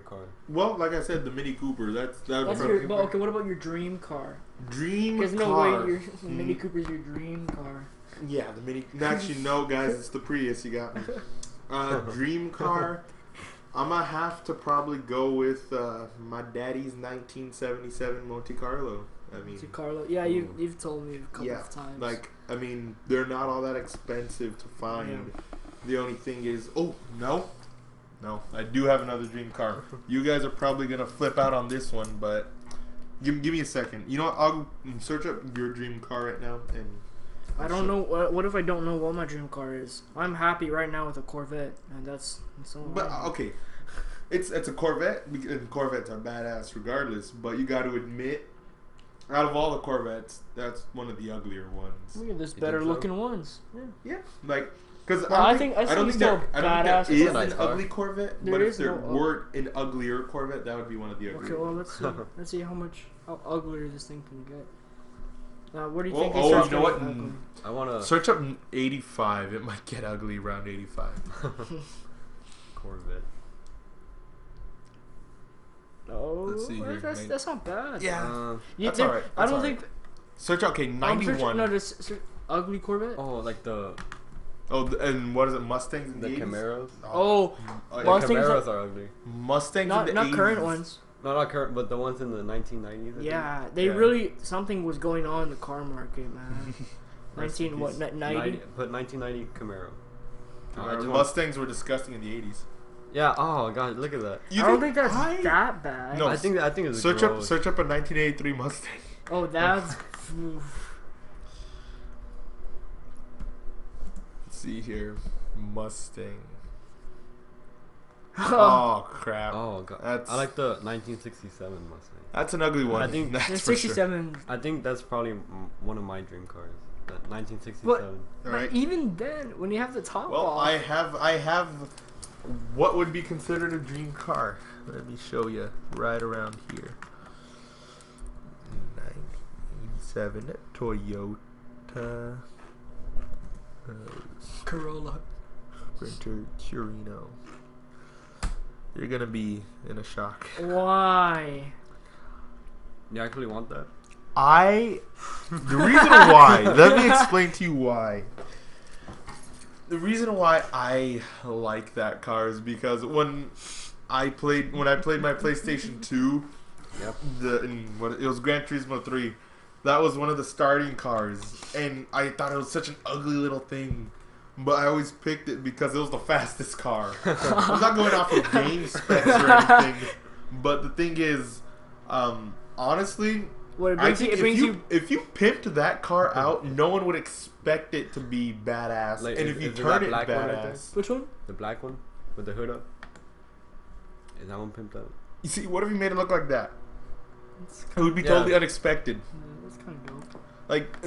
car? Well, like I said, the Mini Cooper. That's Okay, what about your dream car? dream There's car. no way the Mini Cooper's your dream car. Yeah, the Mini. Actually, no, guys, it's the Prius. You got me. Dream car. I'm gonna have to probably go with my daddy's 1977 Monte Carlo. I mean, Monte Carlo. Yeah, you've told me a couple of times. like I mean, they're not all that expensive to find. Yeah. The only thing is, no, I do have another dream car. You guys are probably gonna flip out on this one, but give me a second. You know what? I'll search up your dream car right now, and I don't know. What if I don't know what my dream car is? I'm happy right now with a Corvette, and that's all. But okay, it's a Corvette, and Corvettes are badass regardless. But you got to admit, out of all the Corvettes, that's one of the uglier ones. Yeah, there's better looking ones. Yeah, like because I don't think there is an ugly Corvette. But if there no were an uglier Corvette, that would be one of the uglier. Okay, well let's see how uglier this thing can get. What do you think? Oh, you know what? I wanna search up 85. It might get ugly around 85. Corvette. Oh, let's see here. That's not bad. Yeah, that's alright. I don't think. Search 91. This ugly Corvette. Oh, like the. Oh, and what is it? Mustangs. The Camaros. Mustangs Camaros are ugly. Mustangs. Not in the 80s. Current ones. No, not current, but the ones in the 1990s. Yeah, they really something was going on in the car market, man. 90? Put 1990 Camaro. Mustangs were disgusting in the 80s. Yeah. Oh god, look at that. I don't think that's that bad. No, I think it's search up a 1983 Mustang. Oh, that's. Let's see here, Mustang. Oh crap! Oh god, I like the 1967 Mustang. That's an ugly one. I think that's 67. Sure. I think that's probably one of my dream cars. That 1967. But right. Even then, when you have the top off. I have what would be considered a dream car. Let me show you right around here. 1987 Toyota Corolla Sprinter Turino. You're gonna be in a shock. Why? You actually want that? The reason why. Let me explain to you why. The reason why I like that car is because when I played my PlayStation 2, yep. It was Gran Turismo 3. That was one of the starting cars, and I thought it was such an ugly little thing. But I always picked it because it was the fastest car. I'm not going off of game specs or anything. But the thing is, honestly, I think if you pimped that car out, no one would expect it to be badass. Like, and if you turn it badass... Which one? The black one? With the hood up? Is that one pimped out? You see, what if you made it look like that? It would be totally unexpected. Yeah, that's kind of dope. Like...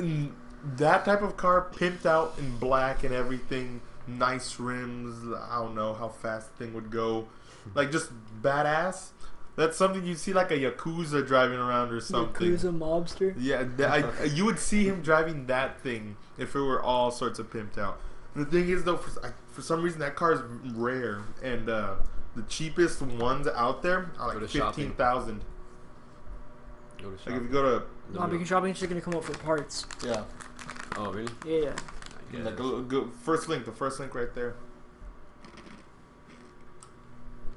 that type of car pimped out in black and everything, nice rims. I don't know how fast the thing would go, like just badass. That's something you see like a Yakuza driving around or something. Yakuza mobster. Yeah, you would see him driving that thing if it were all sorts of pimped out. The thing is though, for some reason that car is rare, and the cheapest ones out there are like 15,000. Like if you go to because shopping is gonna come up for parts. Yeah. Oh really? Yeah. Like the first link right there.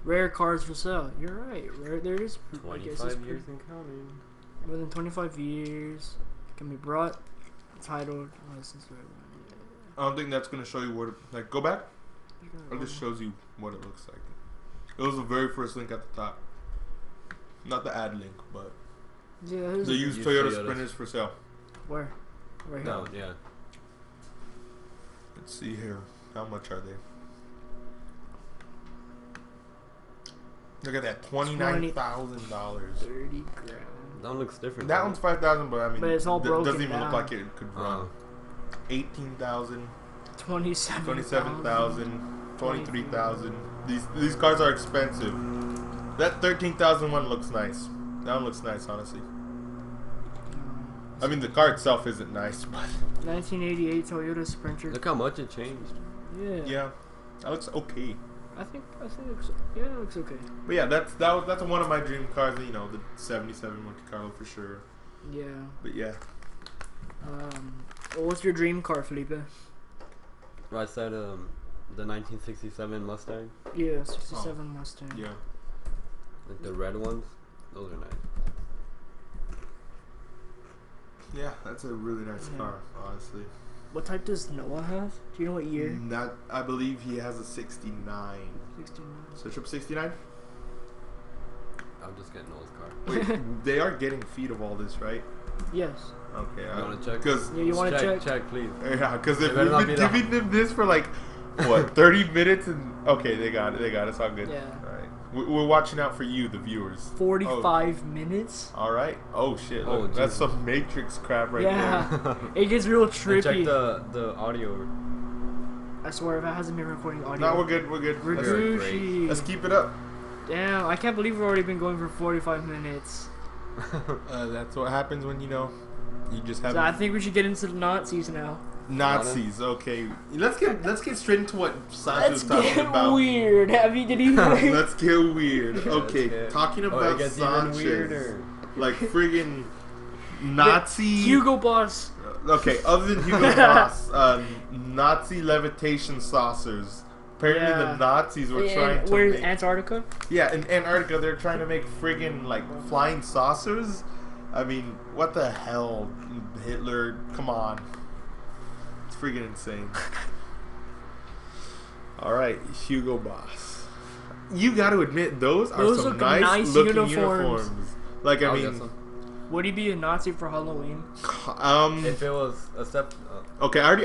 Rare cars for sale. You're right. Rare. There is. 25 years and counting. More than 25 years. Can be brought, titled, licensed. I don't think that's gonna show you what. Like, go back. It just shows you what it looks like. It was the very first link at the top. Not the ad link, but yeah, the used Toyota Sprinters for sale. Where? Right here. No, yeah. Let's see here. How much are they? Look at that, $29,000. 30 grand. That one looks different. That one's 5,000, but I mean, it's all broken doesn't even down. look like it could run. 18,000. 27,000. 23,000. These cars are expensive. That 13,000 one looks nice. That one looks nice, honestly. I mean, the car itself isn't nice, but 1988 Toyota Sprinter. Look how much it changed. Yeah. Yeah, that looks okay. I think it looks okay. But yeah, that's one of my dream cars. You know, the '77 Monte Carlo for sure. Yeah. But yeah. What's your dream car, Felipe? Well, I said the 1967 Mustang. Yeah, 67 Mustang. Yeah. Like the red ones. Those are nice. Yeah, that's a really nice car, honestly. What type does Noah have? Do you know what year? I believe he has a 69. 69. Search up 69? I'll just get Noah's car. Wait, they are getting feed of all this, right? Yes. Okay. You want to check? Because you want to check? Check, please. Yeah, because if we've been giving them this for like what 30 minutes and okay, they got it. It's all good. Yeah. All right. We're watching out for you, the viewers. 45 minutes. All right. Oh shit. Look, that's some Matrix crap right there. It gets real trippy. Check the audio. I swear if it hasn't been recording audio. No, we're good. Let's keep it up. Damn, I can't believe we've already been going for 45 minutes. That's what happens when you just have. So I think we should get into the Nazis now. Nazis, okay. Let's get straight into what Sancho was talking about. Let's get weird. Did you? Let's get weird. Okay, talking about Sanchez, like friggin' Nazi Hugo Boss. Okay, other than Hugo Boss, Nazi levitation saucers. Apparently the Nazis were trying to Where's Antarctica? Yeah, in Antarctica they're trying to make friggin' like flying saucers. I mean, what the hell, Hitler? Come on. It's freaking insane. Alright, Hugo Boss. You gotta admit, those are some nice looking uniforms. Like, I mean... Would he be a Nazi for Halloween? If it was a step... okay, I already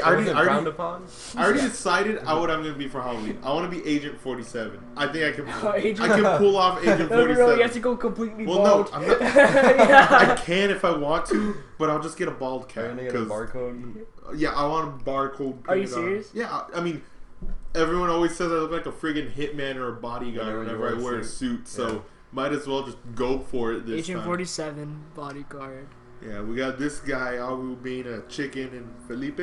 decided I'm going to be for Halloween. I want to be Agent 47. I think I can pull off Agent 47. No, you have to go completely bald. Well, no, I'm not. I can if I want to, but I'll just get a bald cap. Are you gonna get a barcode? Yeah, I want a barcode. Are you serious? Yeah, I mean, everyone always says I look like a friggin' hitman or a bodyguard whenever I wear a suit, so might as well just go for it this Agent time. 47 bodyguard. Yeah, we got this guy, Agu being a chicken, and Felipe.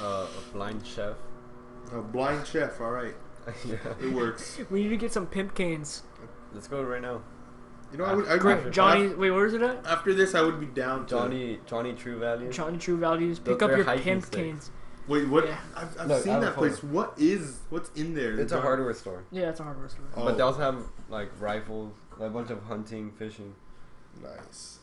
A blind chef. A blind chef, alright. Yeah. It works. We need to get some pimp canes. Let's go right now. You know, I'd Johnny, wait, where is it at? After this, I would be down to Johnny True Values. Johnny True Values. Pick up your pimp canes. Wait, what? Yeah. I've seen that place. What's in there? It's a hardware store. Yeah, it's a hardware store. Oh. But they also have like rifles, a bunch of hunting, fishing. Nice.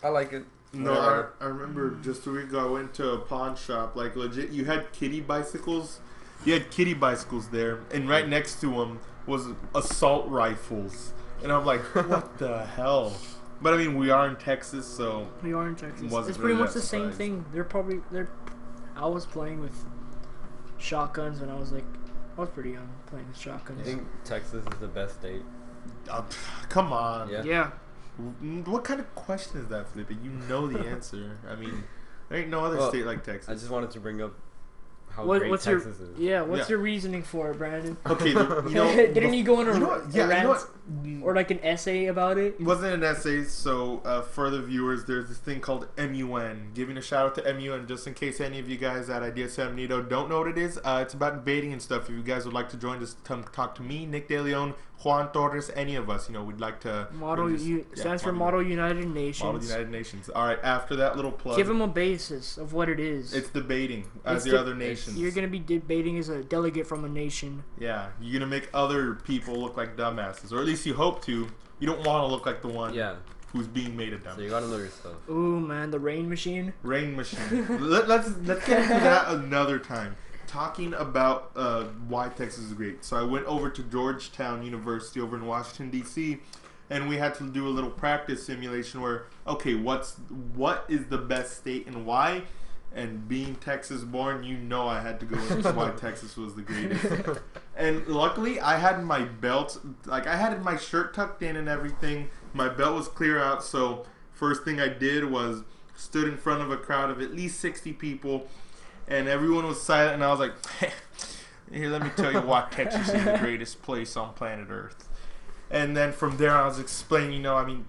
I like it. No, I remember just a week ago I went to a pawn shop. Like legit, you had kiddie bicycles. You had kiddie bicycles there, and right next to them was assault rifles. And I'm like, what the hell? But I mean, we are in Texas, so we are in Texas. It's pretty much the same thing. I was playing with shotguns when I was pretty young, playing with shotguns. You think Texas is the best state? Come on. Yeah. What kind of question is that, Felipe? You know the answer. I mean, there ain't no other state like Texas. I just wanted to bring up how great Texas is. Yeah, what's your reasoning for it, Brandon? Okay, didn't you go on a rant or like an essay about it? It wasn't an essay, so for the viewers, there's this thing called MUN. Giving a shout out to MUN, just in case any of you guys at Idea San Benito don't know what it is. It's about debating and stuff. If you guys would like to join, just talk to me, Nick De Leon, Juan Torres, any of us. We'd like to... Stands for Model United Nations. Model United Nations. All right, after that little plug... Give them a basis of what it is. It's debating as the other nations. You're going to be debating as a delegate from a nation. Yeah, you're going to make other people look like dumbasses. Or at least you hope to. You don't want to look like the one who's being made a dumbass. So you got to know your stuff. Ooh, man, the rain machine. Rain machine. Let's get into that another time. Talking about why Texas is great. So I went over to Georgetown University over in Washington, D.C., and we had to do a little practice simulation where, okay, what is the best state and why? And being Texas born, I had to go into why Texas was the greatest. And luckily, I had my belt, I had my shirt tucked in and everything. My belt was clear out, so first thing I did was stood in front of a crowd of at least 60 people. And everyone was silent, and I was like, here, let me tell you why Texas is the greatest place on planet Earth. And then from there, I was explaining,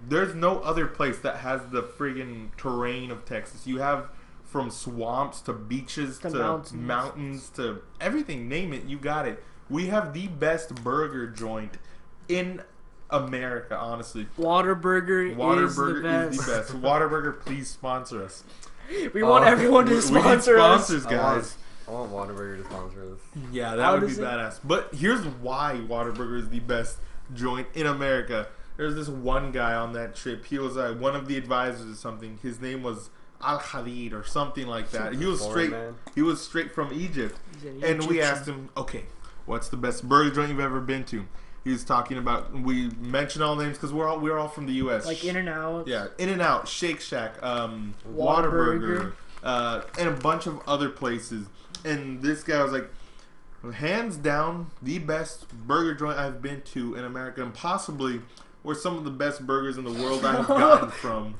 there's no other place that has the friggin' terrain of Texas. You have from swamps to beaches to mountains to everything, name it, you got it. We have the best burger joint in America, honestly. Whataburger is the best. Whataburger, please sponsor us. We want everyone to sponsor us. Guys. I want Whataburger to sponsor us. Yeah, that would be badass. But here's why Whataburger is the best joint in America. There's this one guy on that trip. He was one of the advisors or something. His name was Al Khalid or something like that. He was straight. He was straight from Egypt. And we asked him, okay, what's the best burger joint you've ever been to? He was talking about, we mentioned all names because we're all from the U.S. Like In-N-Out. Yeah, In-N-Out, Shake Shack, Whataburger. and a bunch of other places. And this guy was like, hands down, the best burger joint I've been to in America, and possibly where some of the best burgers in the world I have gotten from.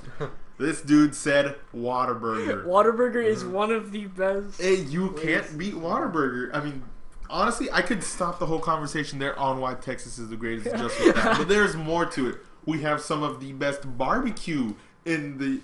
This dude said Whataburger. Whataburger is one of the best. Hey, you can't beat Whataburger. I mean, honestly, I could stop the whole conversation there on why Texas is the greatest just with that. But there's more to it. We have some of the best barbecue in the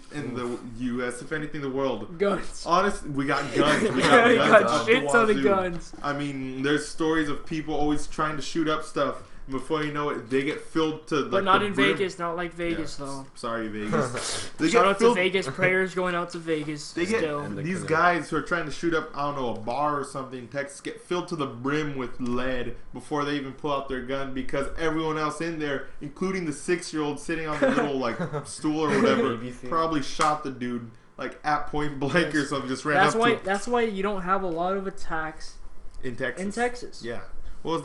U.S., if anything, the world. Guns. Honestly, we got guns. We got shit ton of guns. I mean, there's stories of people always trying to shoot up stuff. And before you know it, they get filled to. But not in Vegas. Not like Vegas, though. Sorry, Vegas. Shout out to Vegas. Prayers going out to Vegas. They get these guys who are trying to shoot up, I don't know, a bar or something in Texas, get filled to the brim with lead before they even pull out their gun because everyone else in there, including the 6-year-old sitting on the little like stool or whatever, probably shot the dude like at point blank or something. Just ran up to him. That's why you don't have a lot of attacks in Texas. Yeah. What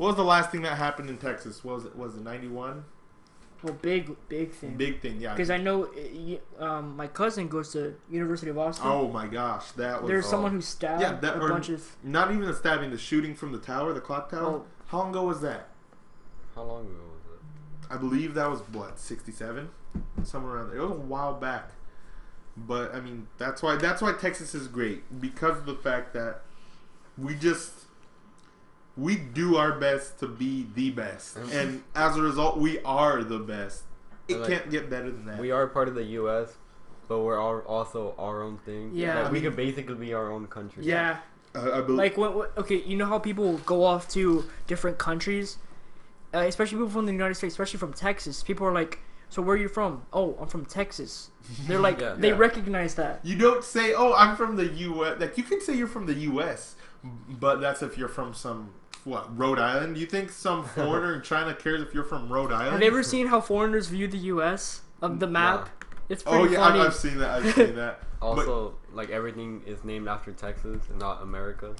was the last thing that happened in Texas? Was it 91? Well, big thing. Big thing, yeah. Because I know my cousin goes to University of Austin. Oh my gosh, that was. There's someone who stabbed a bunch of. Not even the stabbing, the shooting from the tower, the clock tower. Oh. How long ago was that? How long ago was it? I believe that was 67, somewhere around there. It was a while back. But I mean, that's why Texas is great, because of the fact that we do our best to be the best, and as a result, we are the best. It can't get better than that. We are part of the U.S., but we're also our own thing. Yeah, we could basically be our own country. Yeah, I believe. Like okay, you know how people go off to different countries, especially people from the United States, especially from Texas. People are like, "So where are you from?" "Oh, I'm from Texas." They're like, they recognize that. You don't say, "Oh, I'm from the U.S." Like, you can say you're from the U.S., but that's if you're from some. What, Rhode Island? You think some foreigner in China cares if you're from Rhode Island? Have you ever seen how foreigners view the U.S. of the map? Nah. It's pretty funny. I've seen that. Also, like, everything is named after Texas and not America.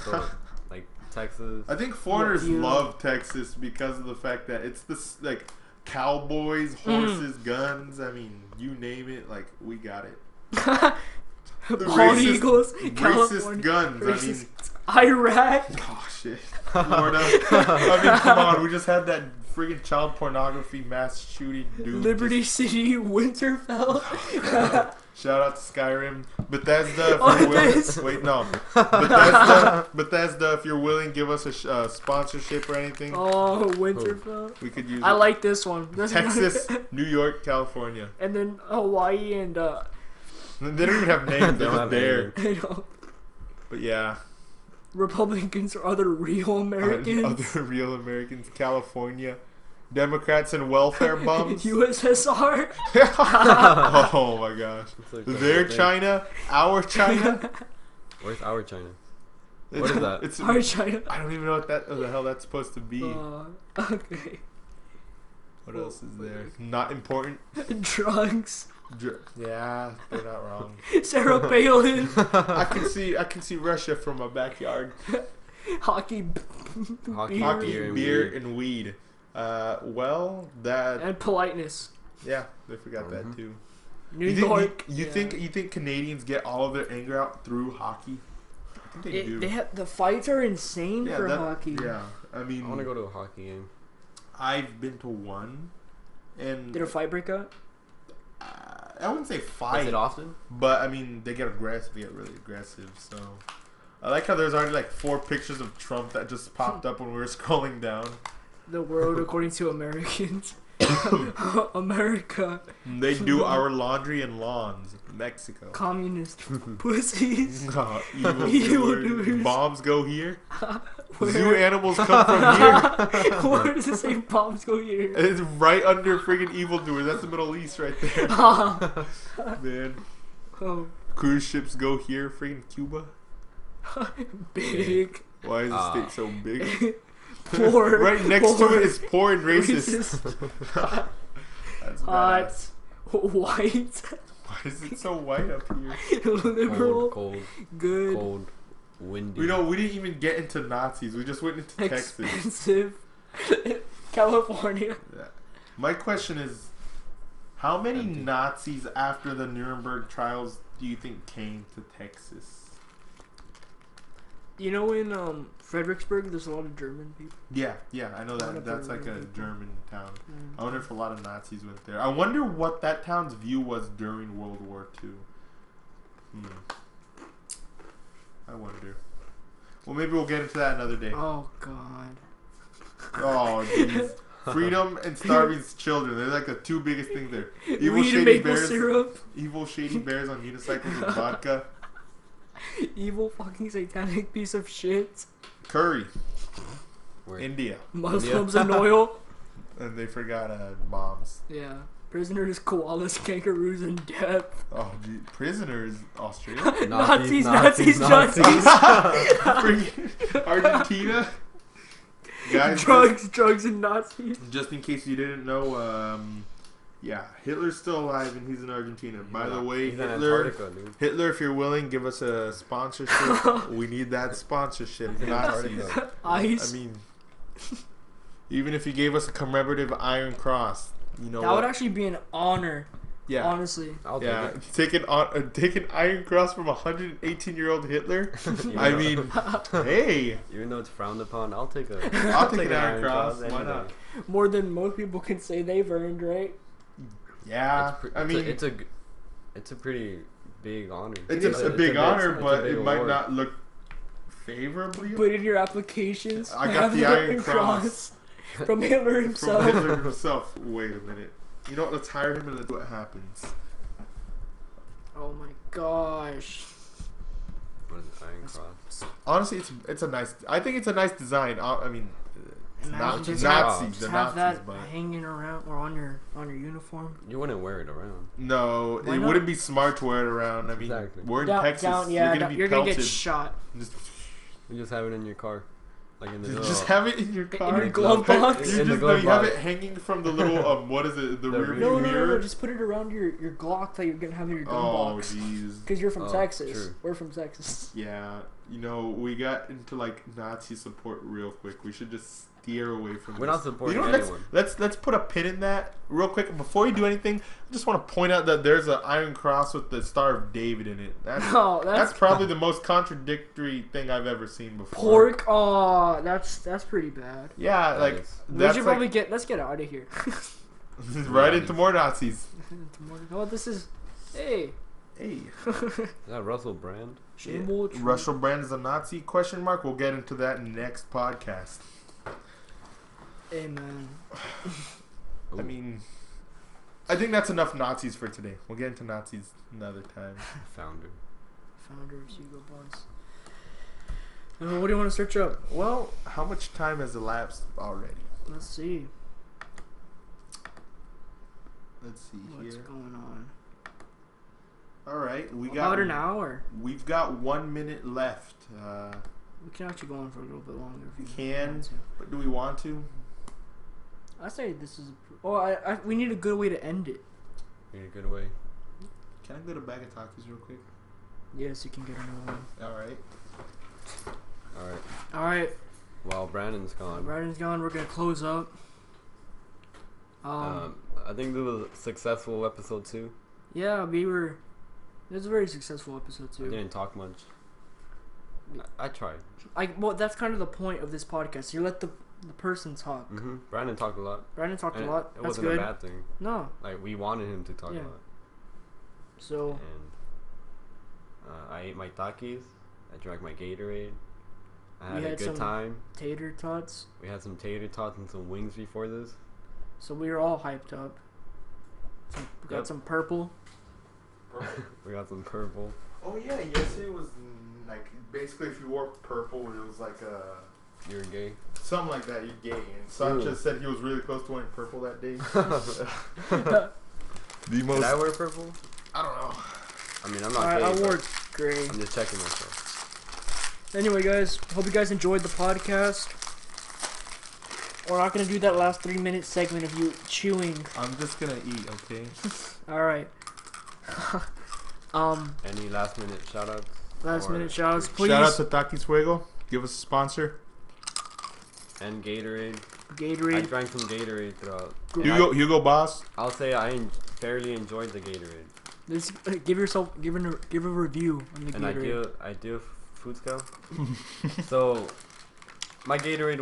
So, like, Texas. I think foreigners love Texas because of the fact that it's this, like, cowboys, horses, guns. I mean, you name it, like, we got it. Bald Eagles, racist guns. Racist. I mean, Iraq. Oh shit, Florida. I mean, come on. We just had that friggin' child pornography mass shooting dude. Liberty City, Winterfell. Shout out to Skyrim, Bethesda. If you're willing, wait, no, Bethesda. If you're willing, give us a sponsorship or anything. Oh, Winterfell. We could use. I like this one. Texas, New York, California, and then Hawaii and. They don't even have names. They're just there. I know. But yeah. Republicans are other real Americans. Other real Americans. California. Democrats and welfare bums. USSR. Oh my gosh. Like their China. Our China. Where's our China? What is that? It's our China. I don't even know what the hell that's supposed to be. Okay. What else is there? Not important. Drugs. Yeah, they're not wrong. Sarah Palin. I can see Russia from my backyard. Hockey, beer, and weed. And politeness. Yeah, they forgot that too. New York. You think Canadians get all of their anger out through hockey? I think they do. The fights are insane for hockey. Yeah, I mean, I want to go to a hockey game. I've been to one, and did a fight break out? I wouldn't say fight. Is it often? But I mean, they get aggressive. They get really aggressive. So I like how there's already like 4 pictures of Trump that just popped up when we were scrolling down. The world according to Americans. America. They do our laundry and lawns. Mexico. Communist pussies. Evil doers. Bombs go here. Zoo animals come from here. Where does it say bombs go here? It's right under friggin' evildoers. That's the Middle East right there. Man. Oh. Cruise ships go here. Friggin' Cuba. Big. Why is the state so big? Poor. Right next to it is poor and racist. That's hot. Badass. White. Why is it so white up here? Liberal. Cold. Good. Cold. Windy. We didn't even get into Nazis. We just went into Expensive. Texas. California. Yeah. My question is, how many Nazis after the Nuremberg trials do you think came to Texas? You know, in Fredericksburg, there's a lot of German people. Yeah, I know that. That's like a German town. I wonder if a lot of Nazis went there. I wonder what that town's view was during World War II. I wonder. Well, maybe we'll get into that another day. Oh, God. Oh, jeez. Freedom and starving children. They're like the two biggest things there. Evil shady bears. Syrup. Evil shady bears on unicycles with vodka. Evil fucking satanic piece of shit. Curry. Where? India. Muslims and oil. And they forgot bombs. Yeah. Prisoners, koalas, kangaroos, and death. Oh, gee. Prisoners, Australia. Nazis. Argentina. Guys, drugs, and Nazis. Just in case you didn't know, Hitler's still alive and he's in Argentina. By the way, Hitler, if you're willing, give us a sponsorship. We need that sponsorship. Nazis. Ice. I mean, even if you gave us a commemorative Iron Cross, you know that would actually be an honor. Yeah, honestly. I'll take an Iron Cross from a 118-year-old Hitler. I mean, hey. Even though it's frowned upon, I'll take an Iron Cross. Why not? More than most people can say they've earned, right? Yeah, it's a pretty big honor. It's a big honor, but it might not look favorably. Put in your applications. I got the Iron Cross from Hitler himself. From Hitler himself. Wait a minute. You know what? Let's hire him and let's see what happens. Oh my gosh. What is Iron Cross? Honestly, it's a nice. I think it's a nice design. I mean, Nazis. Just have that hanging around or on your uniform. You wouldn't wear it around. No, it wouldn't be smart to wear it around. I mean, we're in Texas. You're gonna get shot. You just have it in your car. Like in the just have it in your car. In your glove box. You have it hanging from the little what is it? The rear view mirror. No. Just put it around your Glock that you're gonna have in your gun box. Oh jeez. Because you're from Texas. True. We're from Texas. Yeah, we got into like Nazi support real quick. We should just steer away from. We're not supporting anyone. Let's put a pin in that real quick before you do anything. I just want to point out that there's an Iron Cross with the Star of David in it. That's probably the most contradictory thing I've ever seen before. Pork. Oh, that's pretty bad. Yeah, we should probably let's get out of here. Right into more Nazis. Oh, this is. Hey. Is that Russell Brand? Russell Brand is a Nazi? ? We'll get into that next podcast. Hey man. I mean, I think that's enough Nazis for today. We'll get into Nazis another time. Founders, Hugo Boss. What do you want to search up? Well, how much time has elapsed already? Let's see. What's here. Going on? All right, got about an hour. We've got 1 minute left. We can actually go on for a little bit longer. If we can, but do we want to? I say this is. We need a good way to end it. Need a good way. Can I get a bag of Takis real quick? Yes, you can get another one. All right. Well, Brandon's gone. We're gonna close up. I think this was a successful episode 2. Yeah, it was a very successful episode 2. I didn't talk much. I tried. That's kind of the point of this podcast. You let the person talk. Mm-hmm. Brandon talked a lot. That's wasn't good. a bad thing. No. Like, we wanted him to talk a lot. So. And I ate my Takis. I drank my Gatorade. I had a good time. Tater tots. We had some tater tots and some wings before this. So we were all hyped up. We got some purple. We got some purple. Oh yeah, yesterday was like basically if you wore purple, it was like you're gay. Something like that. You're gay. And Sanchez said he was really close to wearing purple that day. Did I wear purple? I don't know. I mean, I'm not gay. I wore gray. I'm just checking myself. Anyway, guys, hope you guys enjoyed the podcast. We're not gonna do that last 3-minute segment of you chewing. I'm just gonna eat, okay? All right. Any last minute shoutouts? Please. Shout out to Takis Fuego. Give us a sponsor. And Gatorade. Gatorade. I drank some Gatorade throughout. Hugo Boss. I'll say fairly enjoyed the Gatorade. Let's give a review on the And Gatorade. I do a food scale. So my Gatorade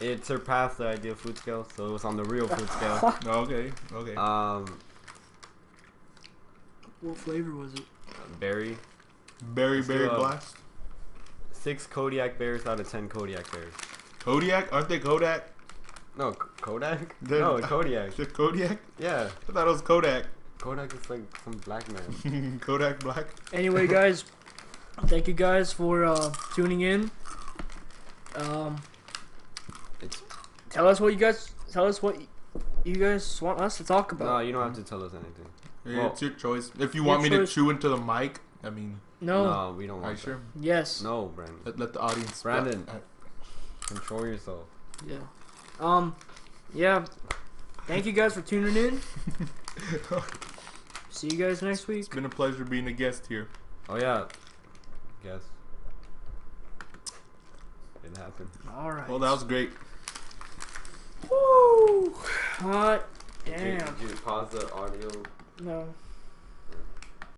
it surpassed the ideal food scale, so it was on the real food scale. Okay. What flavor was it? Berry. Berry Blast. 6 Kodiak bears out of 10 Kodiak bears. Kodiak? Aren't they Kodak? No, Kodak? No, Kodiak. The Kodiak? Yeah. I thought it was Kodak. Kodak is like some black man. Kodak Black. Anyway, guys, thank you guys for tuning in. Tell us what you guys want us to talk about. No, you don't have to tell us anything. Yeah, it's your choice. If you want me to chew into the mic, I mean. No, we don't want. Are you sure? Yes. No, Brandon. Let the audience. Brandon, control yourself. Yeah. Yeah. Thank you guys for tuning in. See you guys next week. It's been a pleasure being a guest here. Oh yeah. Guess. It happened. All right. Well, that was great. Woo! Hot. Damn. Did you pause the audio? No.